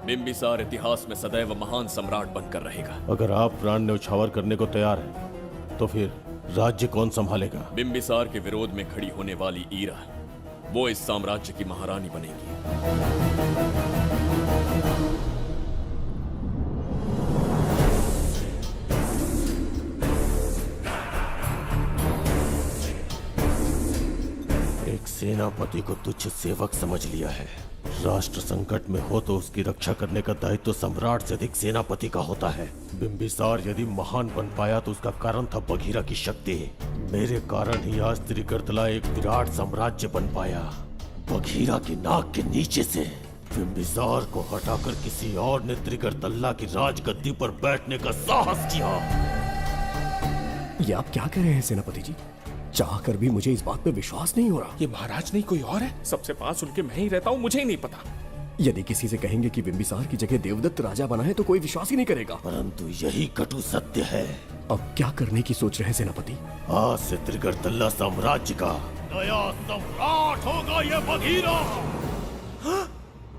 बिंबिसार इतिहास में सदैव महान सम्राट बनकर रहेगा। अगर आप प्राण न्यौछावर करने को तैयार हैं, तो फिर राज्य कौन संभालेगा? बिंबिसार के विरोध में खड़ी होने वाली ईरा, वो इस साम्राज्य की महारानी बनेगी। सेनापति को तुच्छ सेवक समझ लिया है। राष्ट्र संकट में हो तो उसकी रक्षा करने का दायित्व तो सम्राट से अधिक सेनापति का होता है। बिंबिसार यदि महान बन पाया तो उसका कारण था बघीरा की शक्ति। मेरे कारण ही आज त्रिगर्तला एक विराट साम्राज्य बन पाया। बघीरा की नाक के नीचे से बिंबिसार को हटाकर किसी और ने त्रिगर्तला की राजगद्दी पर बैठने का साहस किया। ये आप क्या कह रहे हैं सेनापति जी? चाह कर भी मुझे इस बात पे विश्वास नहीं हो रहा। ये महाराज नहीं कोई और है। सबसे पास उनके मैं ही रहता हूँ, मुझे ही नहीं पता। यदि किसी से कहेंगे कि बिंबिसार की जगह देवदत्त राजा बना है तो कोई विश्वास ही नहीं करेगा। परंतु यही कटु सत्य है। अब क्या करने की सोच रहे हैं सेनापति? आज से त्रिगर्तला साम्राज्य का नया सम्राट होगा ये बघीरा।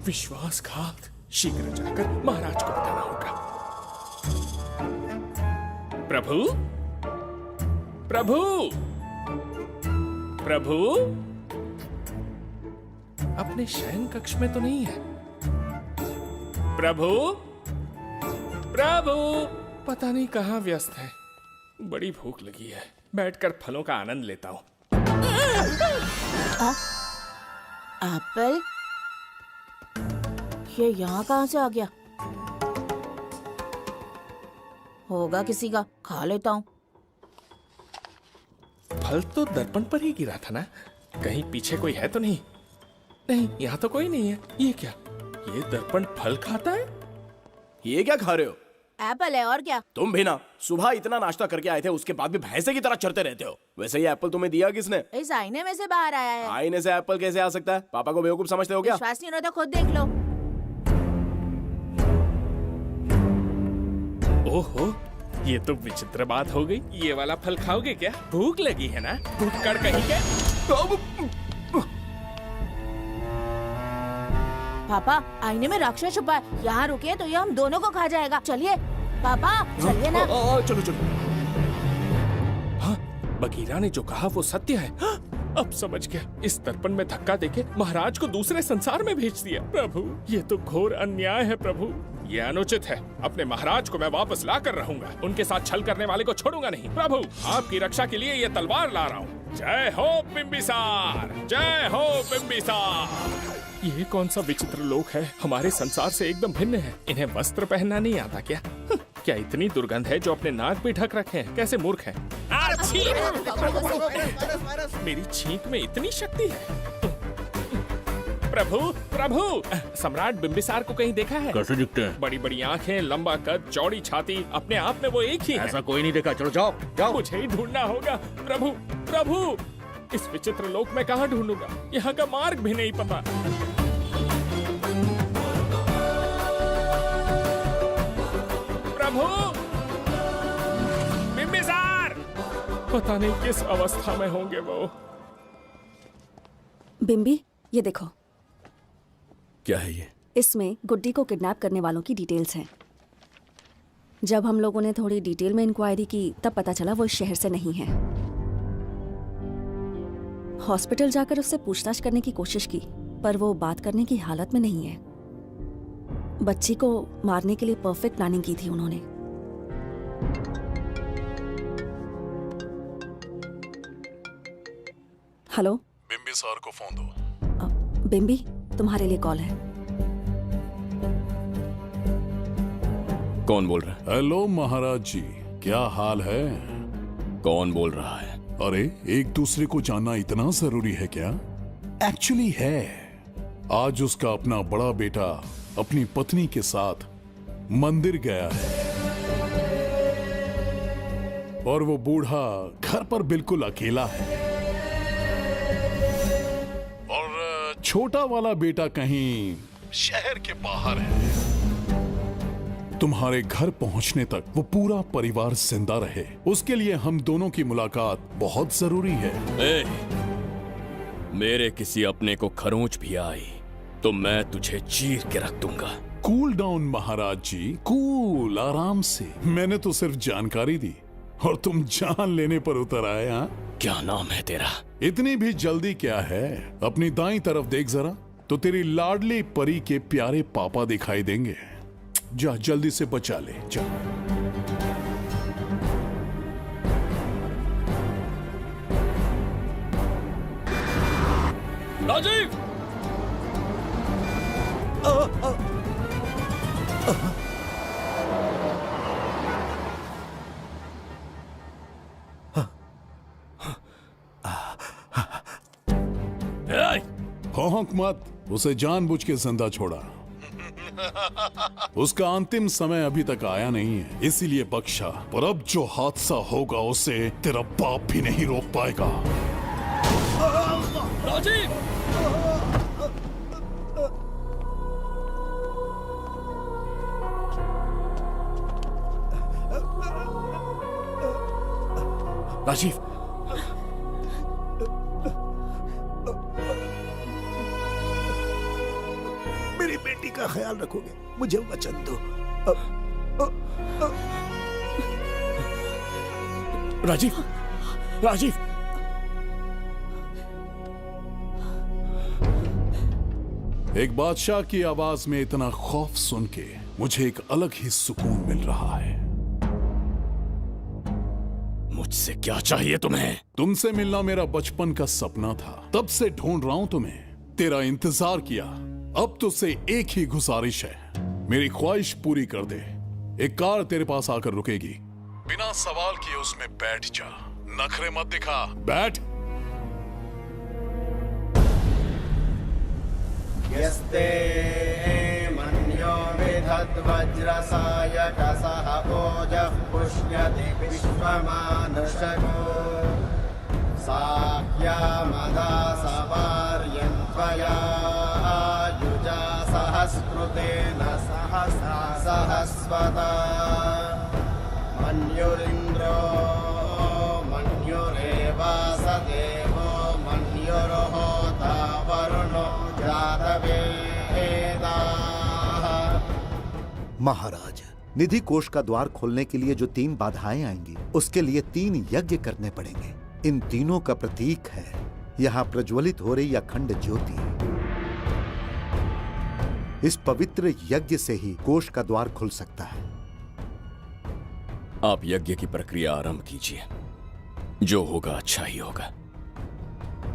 विश्वासघात। शीघ्र जाकर महाराज को बताना होगा। प्रभु, प्रभु, प्रभु, अपने शयन कक्ष में तो नहीं है। प्रभु, प्रभु, पता नहीं कहाँ व्यस्त है। बड़ी भूख लगी है, बैठकर फलों का आनंद लेता हूँ। एप्पल? ये यहाँ कहाँ से आ गया? होगा किसी का, खा लेता हूँ। फल तो दर्पण पर ही गिरा था ना? कहीं पीछे कोई है तो नहीं? नहीं, यहाँ तो कोई नहीं है। ये क्या? ये दर्पण फल खाता है? ये क्या खा रहे हो? एप्पल है और क्या? तुम भी ना सुबह इतना नाश्ता करके आए थे, उसके बाद भी भैंसे की तरह चरते रहते हो। वैसे ये एप्पल तुम्हें दिया किसने? इस आईने में से बाहर आया है। आईने से एप्पल कैसे आ सकता है? पापा को बेवकूफ समझते हो क्या? विश्वास नहीं हो रहा तो खुद देख लो। ओहो, ये तो विचित्र बात हो गई। ये वाला फल खाओगे क्या? भूख लगी है ना? भूखड़ कहीं के? पापा, आईने में राक्षस छुपा है। यहाँ रुके तो ये हम दोनों को खा जाएगा। चलिए पापा, चलिए ना। चलो चलो। हाँ, बघीरा ने जो कहा वो सत्य है। हाँ, अब समझ गया। इस दर्पण में धक्का देके महाराज को दूसरे संसार में भेज दिया। प्रभु, ये तो घोर अन्याय है प्रभु। ये अनुचित है। अपने महाराज को मैं वापस ला कर रहूंगा। उनके साथ छल करने वाले को छोड़ूंगा नहीं। प्रभु, आपकी रक्षा के लिए ये तलवार ला रहा हूँ। जय हो बिंबिसार, जय हो बिंबिसार। ये कौन सा विचित्र लोक है? हमारे संसार से एकदम भिन्न है। इन्हें वस्त्र पहनना नहीं आता क्या? क्या इतनी दुर्गंध है जो अपने नाक भी ढक रखे हैं? कैसे मूर्ख हैं? मेरी छींक में इतनी शक्ति है। प्रभु, प्रभु, सम्राट बिंबिसार को कहीं देखा है? कैसे दिखते हैं? बड़ी बड़ी आंखें, लंबा कद, चौड़ी छाती, अपने आप में वो एक ही है। ऐसा कोई नहीं देखा। चलो जाओ जाओ। मुझे ही ढूंढना होगा। प्रभु, प्रभु, इस विचित्र लोक में कहाँ ढूंढूंगा? यहाँ का मार्ग भी नहीं पता। प्रभु, बिंबिसार, पता नहीं किस अवस्था में होंगे वो। बिंबी, ये देखो। क्या है ये? इसमें गुड्डी को किडनैप करने वालों की डिटेल्स हैं। जब हम लोगों ने थोड़ी डिटेल में इंक्वायरी की तब पता चला वो इस शहर से नहीं है। हॉस्पिटल जाकर उससे पूछताछ करने की कोशिश की पर वो बात करने की हालत में नहीं है। बच्ची को मारने के लिए परफेक्ट प्लानिंग की थी उन्होंने। हेलो, बिम्बिसार को फोन दो। बिम्बी, तुम्हारे लिए कॉल है। कौन बोल रहा है? हेलो महाराज जी, क्या हाल है? कौन बोल रहा है? अरे, एक दूसरे को जानना इतना जरूरी है क्या? एक्चुअली है। आज उसका अपना बड़ा बेटा अपनी पत्नी के साथ मंदिर गया है और वो बूढ़ा घर पर बिल्कुल अकेला है और छोटा वाला बेटा कहीं शहर के बाहर है। तुम्हारे घर पहुंचने तक वो पूरा परिवार जिंदा रहे, उसके लिए हम दोनों की मुलाकात बहुत जरूरी है। मेरे किसी अपने को खरोंच भी आई तो मैं तुझे चीर के रख दूंगा। कूल डाउन महाराज जी, कूल, आराम से। मैंने तो सिर्फ जानकारी दी और तुम जान लेने पर उतर आए। हाँ, क्या नाम है तेरा? इतनी भी जल्दी क्या है? अपनी दाईं तरफ देख जरा तो तेरी लाडली परी के प्यारे पापा दिखाई देंगे। जा, जल्दी से बचा ले, जा। राजीव! भौंक मत, उसे जानबूझ के जिंदा छोड़ा। उसका अंतिम समय अभी तक आया नहीं है, इसीलिए बख्शा। पर अब जो हादसा होगा उसे तेरा बाप भी नहीं रोक पाएगा। राजीव! राजीव, मेरी बेटी का ख्याल रखोगे? मुझे वचन दो। राजीव, राजीव, एक बादशाह की आवाज में इतना खौफ सुन के मुझे एक अलग ही सुकून मिल रहा है। मुझसे क्या चाहिए तुम्हें? तुमसे मिलना मेरा बचपन का सपना था, तब से ढूंढ रहा हूं तुम्हें, तेरा इंतजार किया। अब तुझसे एक ही गुजारिश है, मेरी ख्वाहिश पूरी कर दे। एक कार तेरे पास आकर रुकेगी, बिना सवाल किए उसमें बैठ जा, नखरे मत दिखा, बैठ। यस्ते मन्यो विधद्वज्रसायकसः ओजः पुष्यति विश्वमानुषको साख्यामदा सवार्यन्त्वया युजा सहस्कृतेन सहसा सहस्वता मन्युरिन्द्रो मन्युरेवास देवो मन्युर्होता वरुणो महाराज, निधि कोष का द्वार खोलने के लिए जो 3 बाधाएं आएंगी, उसके लिए 3 यज्ञ करने पड़ेंगे। इन तीनों का प्रतीक है यहाँ प्रज्वलित हो रही अखंड ज्योति। इस पवित्र यज्ञ से ही कोष का द्वार खुल सकता है। आप यज्ञ की प्रक्रिया आरंभ कीजिए, जो होगा अच्छा ही होगा।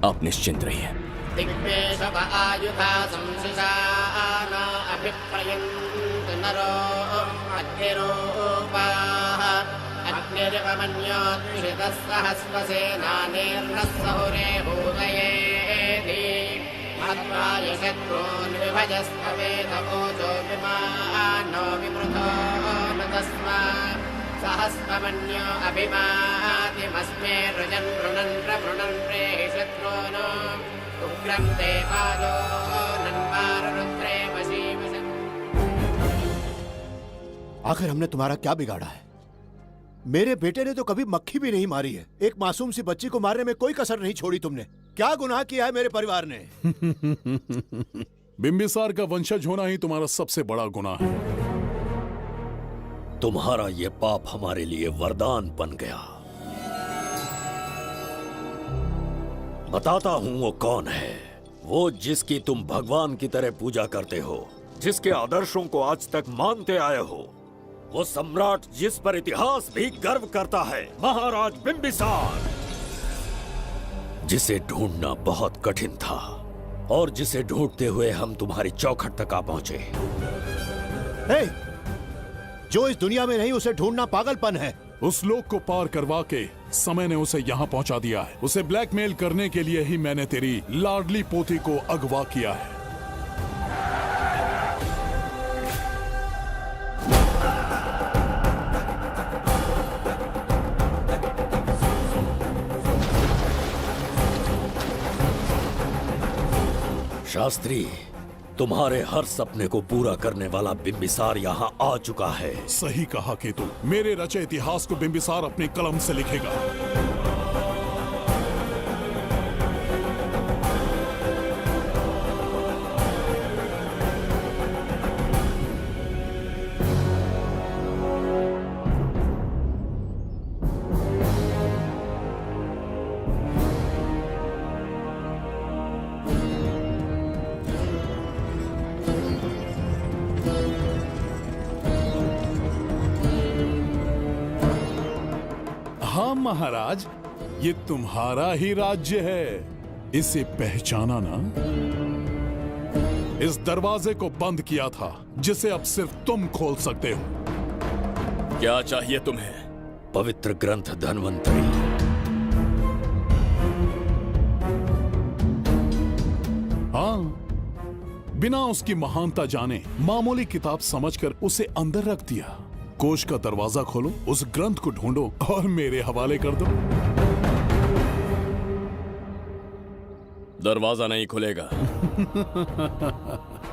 आप निश्चिंत रहिए। दिग्वेशव आयुधा संशिशाना अभिप्रयन्त नरो अग्निरूपाः अग्निरिवमन्योत्क्षितः सहस्रसेनानेर्नः सहुरे भूतयेति हत्वाय शत्रून् विभजस्त्ववेदवोचो विमानो विमृतो न तस्मात् सहस्रमन्यो अभिमातिमस्मे रुजन् रुणन् प्रवृणन् प्रेहि शत्रून् उग्रं ते पादो नन्वारुद्रे वशीवसन्। आखिर हमने तुम्हारा क्या बिगाड़ा है? मेरे बेटे ने तो कभी मक्खी भी नहीं मारी है। एक मासूम सी बच्ची को मारने में कोई कसर नहीं छोड़ी तुमने। क्या गुनाह किया है मेरे परिवार ने? बिम्बिसार का वंशज होना ही तुम्हारा सबसे बड़ा गुनाह है। तुम्हारा ये पाप हमारे लिए वरदान बन गया। बताता हूं वो कौन है। वो जिसकी तुम भगवान की तरह पूजा करते हो, जिसके आदर्शों को आज तक मानते आए हो, वो सम्राट जिस पर इतिहास भी गर्व करता है, महाराज बिंबिसार, जिसे ढूंढना बहुत कठिन था और जिसे ढूंढते हुए हम तुम्हारी चौखट तक आ पहुंचे। हे, जो इस दुनिया में नहीं उसे ढूंढना पागलपन है। उस लोक को पार करवा के समय ने उसे यहाँ पहुंचा दिया है। उसे ब्लैकमेल करने के लिए ही मैंने तेरी लाडली पोती को अगवा किया है। शास्त्री, तुम्हारे हर सपने को पूरा करने वाला बिंबिसार यहाँ आ चुका है। सही कहा केतु, मेरे रचे इतिहास को बिंबिसार अपनी कलम से लिखेगा। हाँ महाराज, ये तुम्हारा ही राज्य है। इसे पहचाना ना? इस दरवाजे को बंद किया था जिसे अब सिर्फ तुम खोल सकते हो। क्या चाहिए तुम्हें? पवित्र ग्रंथ धन्वंतरी। हाँ, बिना उसकी महानता जाने मामूली किताब समझकर उसे अंदर रख दिया। कोष का दरवाजा खोलो, उस ग्रंथ को ढूंढो और मेरे हवाले कर दो। दरवाजा नहीं खुलेगा।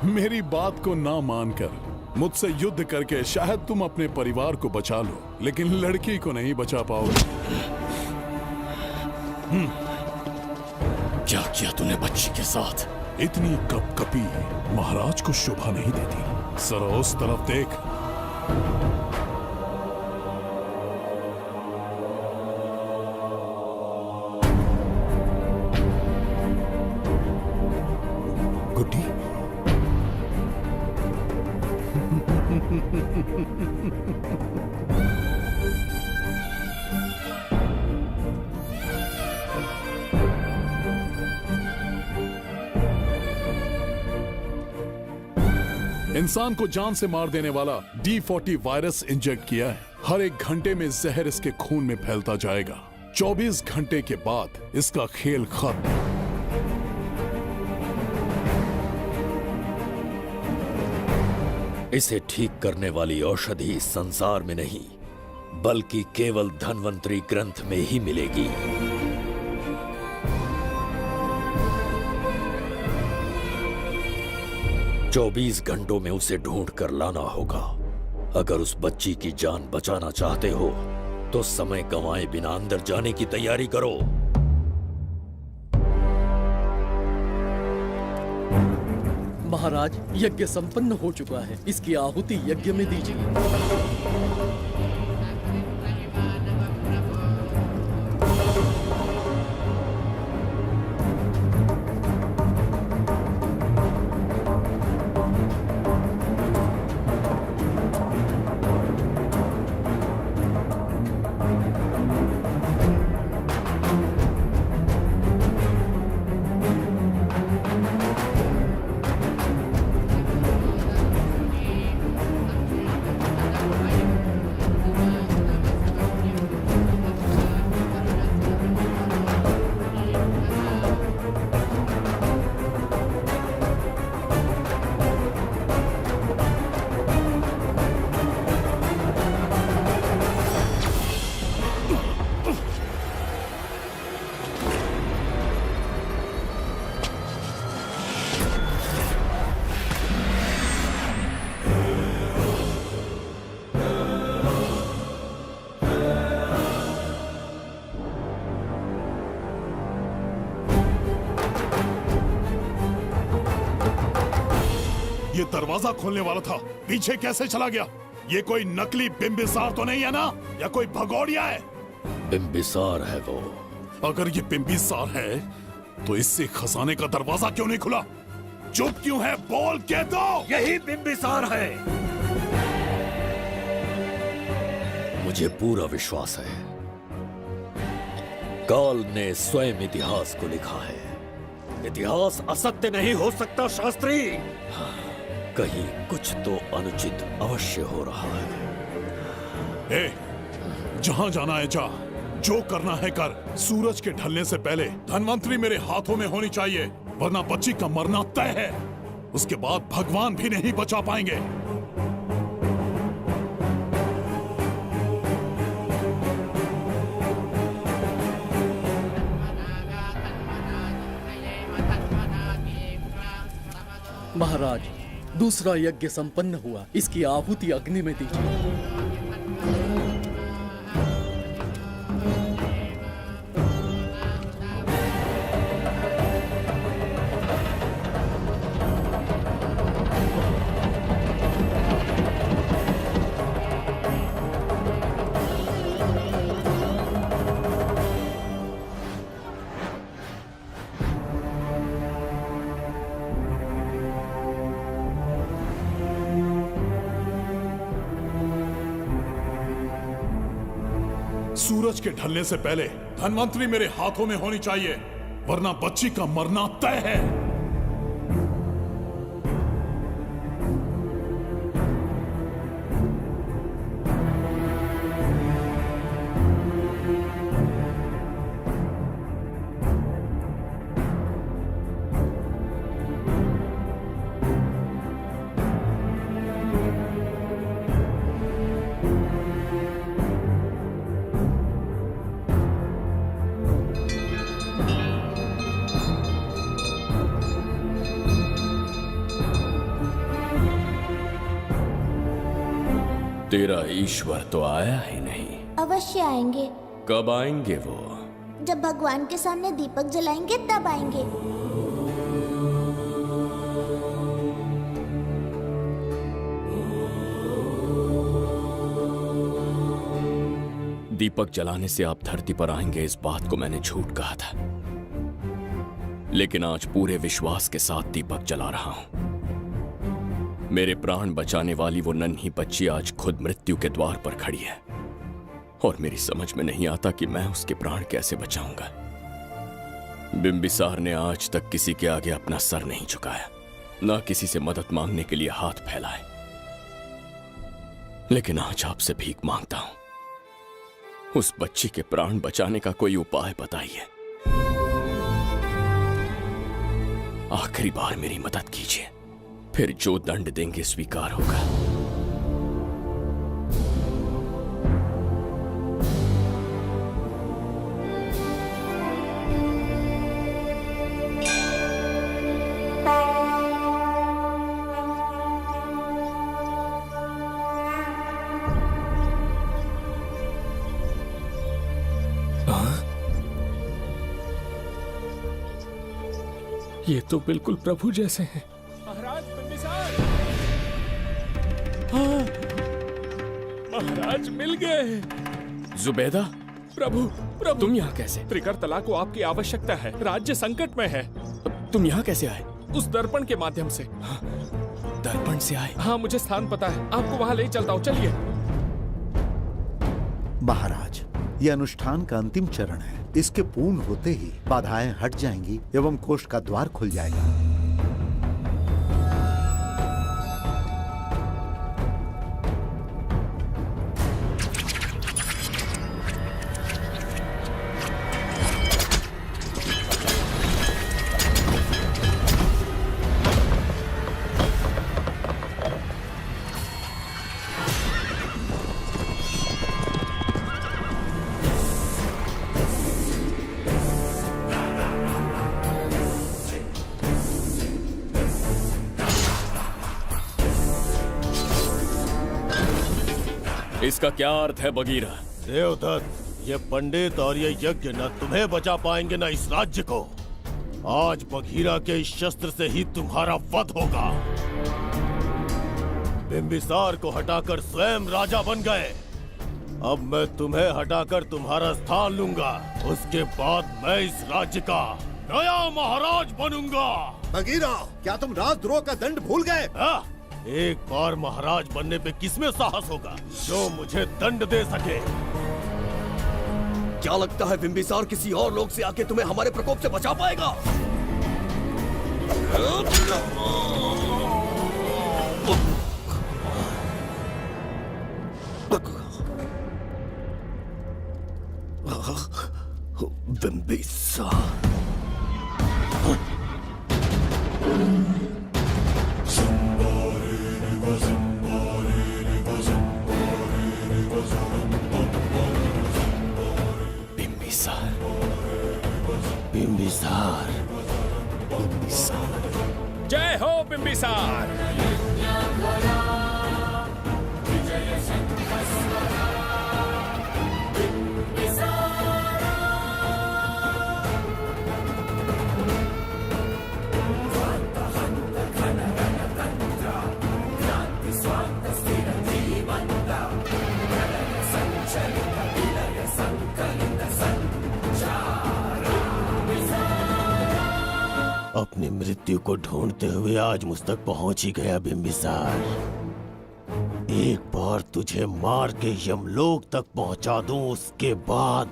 मेरी बात को ना मानकर मुझसे युद्ध करके शायद तुम अपने परिवार को बचा लो, लेकिन लड़की को नहीं बचा पाओगे। क्या किया तूने बच्ची के साथ? इतनी कपकपी महाराज को शोभा नहीं देती। जरा उस तरफ देख। गुड्डी, इंसान को जान से मार देने वाला D40 वायरस इंजेक्ट किया है। हर एक घंटे में जहर इसके खून में फैलता जाएगा। 24 घंटे के बाद इसका खेल खत्म। इसे ठीक करने वाली औषधि संसार में नहीं, बल्कि केवल धन्वंतरी ग्रंथ में ही मिलेगी। चौबीस घंटों में उसे ढूंढ कर लाना होगा। अगर उस बच्ची की जान बचाना चाहते हो तो समय गंवाए बिना अंदर जाने की तैयारी करो। महाराज, यज्ञ संपन्न हो चुका है। इसकी आहुति यज्ञ में दीजिए। ये दरवाजा खोलने वाला था, पीछे कैसे चला गया? ये कोई नकली बिंबिसार तो नहीं है ना, या कोई भगोड़िया है? बिंबिसार है वो। अगर ये बिंबिसार है तो इससे खजाने का दरवाजा क्यों नहीं खुला? चुप क्यों है? बोल के दो। यही बिंबिसार है। मुझे पूरा विश्वास है, काल ने स्वयं इतिहास को लिखा है। इतिहास असत्य नहीं हो सकता शास्त्री। हाँ, कहीं कुछ तो अनुचित अवश्य हो रहा है। ए, जहां जाना है जा, जो करना है कर। सूरज के ढलने से पहले धनवंतरी मेरे हाथों में होनी चाहिए, वरना बच्ची का मरना तय है। उसके बाद भगवान भी नहीं बचा पाएंगे। महाराज, दूसरा यज्ञ संपन्न हुआ, इसकी आहुति अग्नि में दीजिए। सूरज के ढलने से पहले धनवंतरी मेरे हाथों में होनी चाहिए, वरना बच्ची का मरना तय है। तेरा ईश्वर तो आया ही नहीं। अवश्य आएंगे। कब आएंगे वो? जब भगवान के सामने दीपक जलाएंगे तब आएंगे। दीपक जलाने से आप धरती पर आएंगे, इस बात को मैंने झूठ कहा था, लेकिन आज पूरे विश्वास के साथ दीपक जला रहा हूं। मेरे प्राण बचाने वाली वो नन्ही बच्ची आज खुद मृत्यु के द्वार पर खड़ी है, और मेरी समझ में नहीं आता कि मैं उसके प्राण कैसे बचाऊंगा। बिंबिसार ने आज तक किसी के आगे अपना सर नहीं झुकाया, ना किसी से मदद मांगने के लिए हाथ फैलाए, लेकिन आज आपसे भीख मांगता हूं। उस बच्ची के प्राण बचाने का कोई उपाय बताइए। आखिरी बार मेरी मदद कीजिए, फिर जो दंड देंगे स्वीकार होगा। ये तो बिल्कुल प्रभु जैसे हैं। महाराज बिंबिसार! हाँ, महाराज मिल गए। जुबैदा, प्रभु, प्रभु तुम यहाँ कैसे? त्रिकर्तला को आपकी आवश्यकता है, राज्य संकट में है। तुम यहाँ कैसे आए? उस दर्पण के माध्यम से। हाँ, दर्पण से आए? हाँ, मुझे स्थान पता है, आपको वहाँ ले चलता हूँ, चलिए। महाराज, ये अनुष्ठान का अंतिम चरण है। इसके पूर्ण होते ही बाधाएं हट जाएंगी एवं कोष्ठ का द्वार खुल जाएगा। इसका क्या अर्थ है बगीरा? देवदत्त, ये पंडित और ये यज्ञ न तुम्हें बचा पाएंगे न इस राज्य को। आज बघीरा के इस शस्त्र से ही तुम्हारा वध होगा। बिंबिसार को हटाकर स्वयं राजा बन गए। अब मैं तुम्हें हटाकर तुम्हारा स्थान लूंगा। उसके बाद मैं इस राज्य का नया महाराज बनूंगा। बगीरा, क्या तुम राजद्रोह का दंड भूल गए? एक बार महाराज बनने पे किसमें साहस होगा जो मुझे दंड दे सके? क्या लगता है बिंबिसार किसी और लोग से आके तुम्हें हमारे प्रकोप से बचा पाएगा? बिंबिसार बिंबिसार जय हो बिंबिसार। अपनी मृत्यु को ढूंढते हुए आज मुझ तक पहुंच ही गया बिंबिसार। एक बार तुझे मार के यमलोक तक पहुंचा दूं, उसके बाद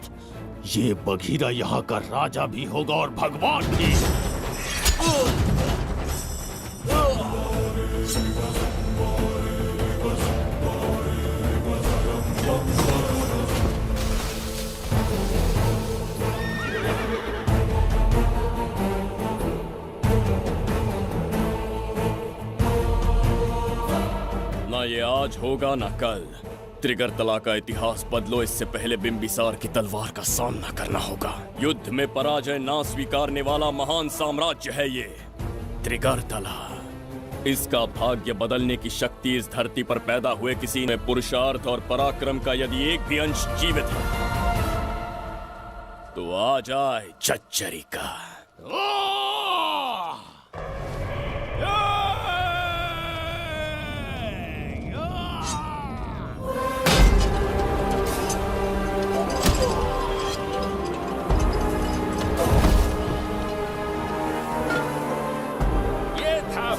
ये बघीरा यहाँ का राजा भी होगा और भगवान भी। ना ये आज होगा ना कल। त्रिगर्तला का इतिहास बदलो, इससे पहले बिंबिसार की तलवार का सामना करना होगा। युद्ध में पराजय ना स्वीकारने वाला महान साम्राज्य है ये त्रिगर्तला। इसका भाग्य बदलने की शक्ति इस धरती पर पैदा हुए किसी में पुरुषार्थ और पराक्रम का यदि एक भी अंश जीवित है तो आ जाए चच्चरी का।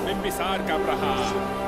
बिंबिसार का प्रहार।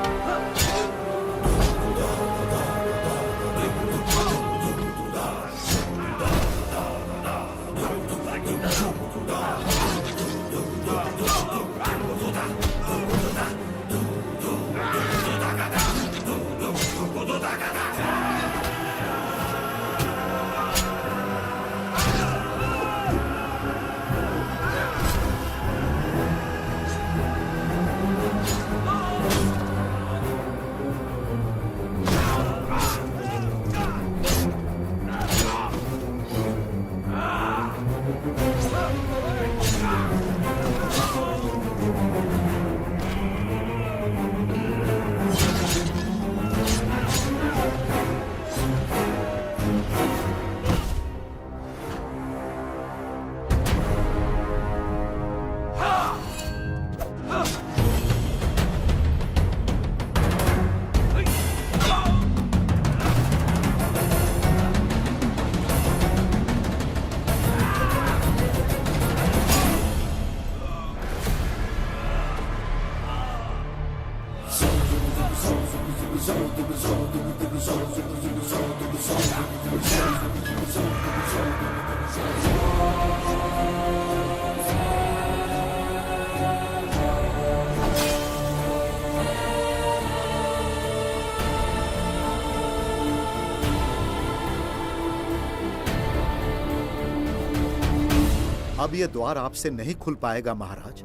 अब ये द्वार आपसे नहीं खुल पाएगा महाराज।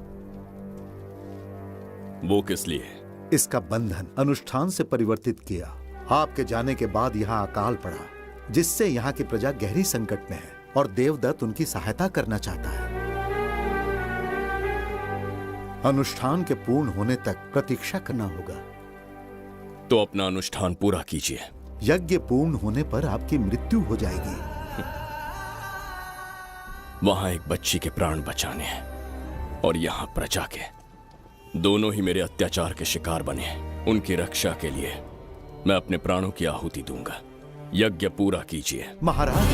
वो किस लिए? इसका बंधन अनुष्ठान से परिवर्तित किया। आपके जाने के बाद यहाँ अकाल पड़ा, जिससे यहाँ की प्रजा गहरी संकट में है और देवदत्त उनकी सहायता करना चाहता है। अनुष्ठान के पूर्ण होने तक प्रतीक्षा करना होगा। तो अपना अनुष्ठान पूरा कीजिए। यज्ञ पूर्ण होने पर आपकी मृत्यु हो जाएगी। वहां एक बच्ची के प्राण बचाने हैं और यहां प्रजा के, दोनों ही मेरे अत्याचार के शिकार बने हैं। उनकी रक्षा के लिए मैं अपने प्राणों की आहुति दूंगा। यज्ञ पूरा कीजिए। महाराज,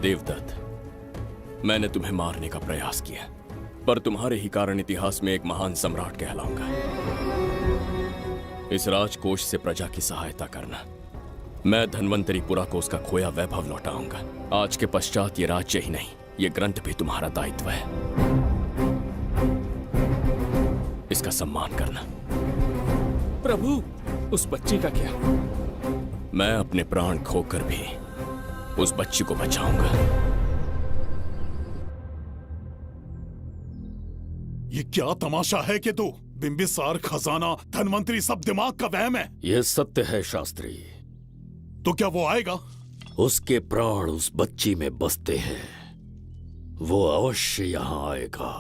देवदत्त, मैंने तुम्हें मारने का प्रयास किया, पर तुम्हारे ही कारण इतिहास में एक महान सम्राट कहलाऊंगा। इस राजकोष से प्रजा की सहायता करना। मैं धन्वंतरीपुरा को उसका खोया वैभव लौटाऊंगा। आज के पश्चात ये राज्य ही नहीं, ये ग्रंथ भी तुम्हारा दायित्व है। इसका सम्मान करना। प्रभु, उस बच्ची का क्या? मैं अपने प्राण खोकर भी उस बच्ची को बचाऊंगा। ये क्या तमाशा है कि तू बिंबिसार, खजाना, धनवंतरी सब दिमाग का वहम है? यह सत्य है शास्त्री। तो क्या वो आएगा? उसके प्राण उस बच्ची में बसते हैं, वो अवश्य यहाँ आएगा।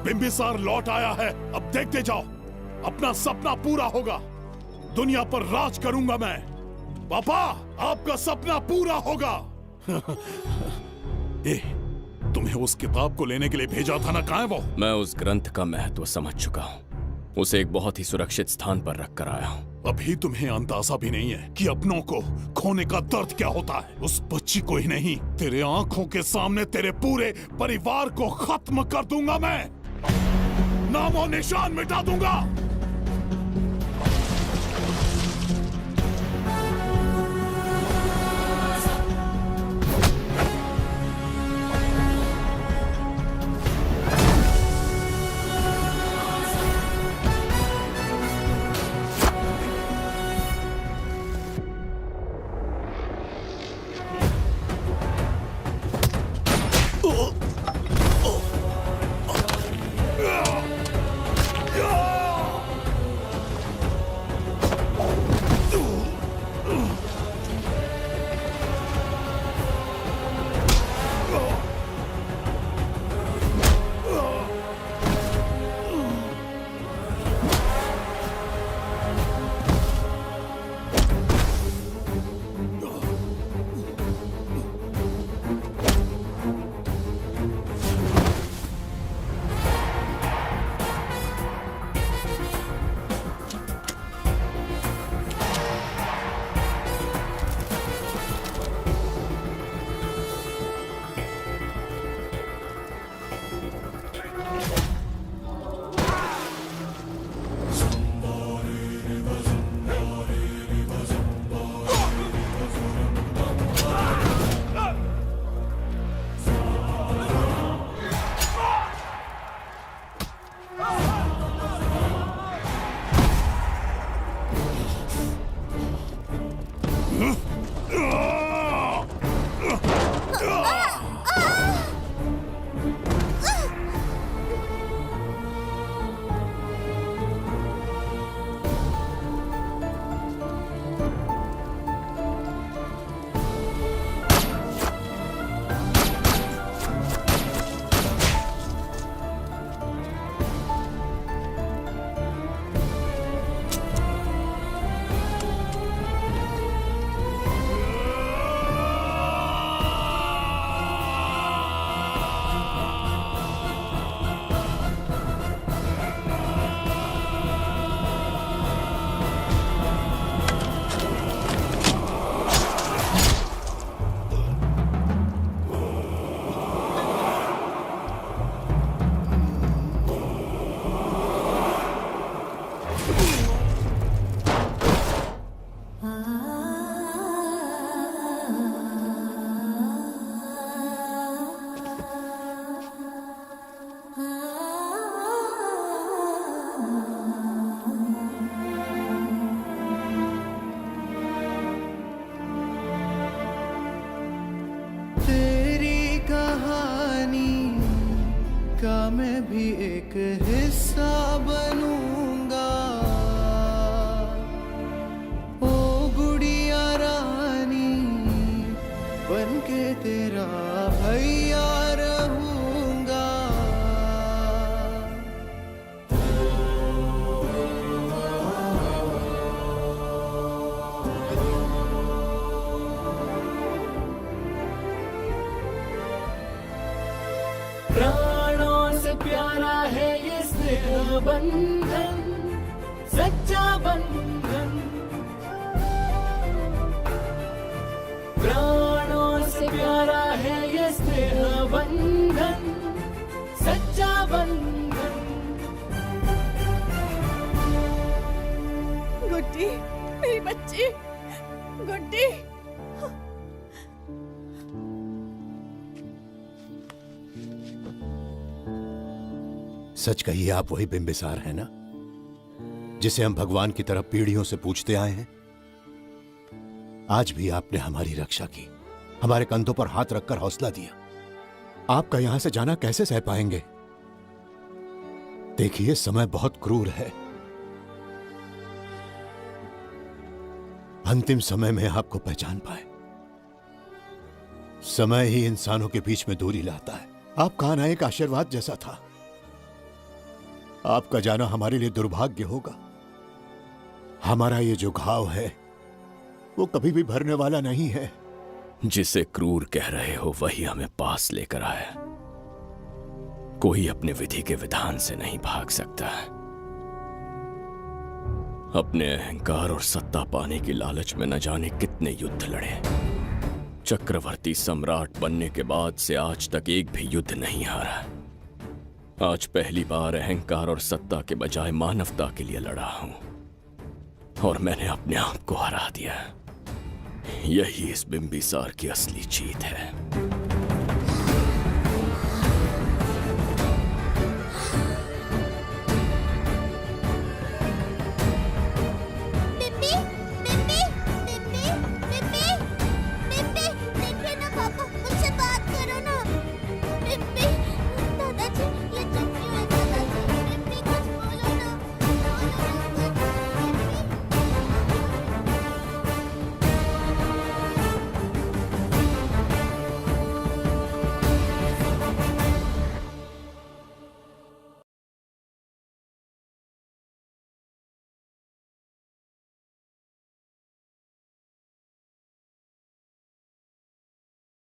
बिंबिसार लौट आया है, अब देखते जाओ, अपना सपना पूरा होगा। दुनिया पर राज करूंगा मैं। पापा, आपका सपना पूरा होगा। ए, तुम्हें उस किताब को लेने के लिए भेजा था ना, कहाँ है वो? मैं उस ग्रंथ का महत्व समझ चुका हूँ। उसे एक बहुत ही सुरक्षित स्थान पर रख कर आया हूँ। अभी तुम्हें अंदाजा भी नहीं है कि अपनों को खोने का दर्द क्या होता है। उस बच्ची को ही नहीं, तेरे आंखों के सामने तेरे पूरे परिवार को खत्म कर दूंगा मैं। नामो निशान मिटा दूंगा। मैं भी एक हिस्सा बनूंगा। ओ गुड़िया रानी बनके तेरा भैया रहूंगा। प्राणों से प्यारा है ये स्नेह बंधन, सच्चा बंधन। प्राणों से प्यारा है ये स्नेह बंधन, सच्चा बंधन। गुड्डी, मेरी बच्ची, गुड्डी। सच कहिए, आप वही बिंबिसार हैं ना, जिसे हम भगवान की तरफ पीढ़ियों से पूछते आए हैं? आज भी आपने हमारी रक्षा की, हमारे कंधों पर हाथ रखकर हौसला दिया। आपका यहां से जाना कैसे सह पाएंगे? देखिए, समय बहुत क्रूर है। अंतिम समय में आपको पहचान पाए। समय ही इंसानों के बीच में दूरी लाता है। आपका आना एक आशीर्वाद जैसा था। आपका जाना हमारे लिए दुर्भाग्य होगा। हमारा ये जो घाव है वो कभी भी भरने वाला नहीं है। जिसे क्रूर कह रहे हो वही हमें पास लेकर आया। कोई अपने विधि के विधान से नहीं भाग सकता। अपने अहंकार और सत्ता पाने की लालच में न जाने कितने युद्ध लड़े। चक्रवर्ती सम्राट बनने के बाद से आज तक एक भी युद्ध नहीं हारा। आज पहली बार अहंकार और सत्ता के बजाय मानवता के लिए लड़ा हूं, और मैंने अपने आप को हरा दिया। यही इस बिंबिसार की असली जीत है।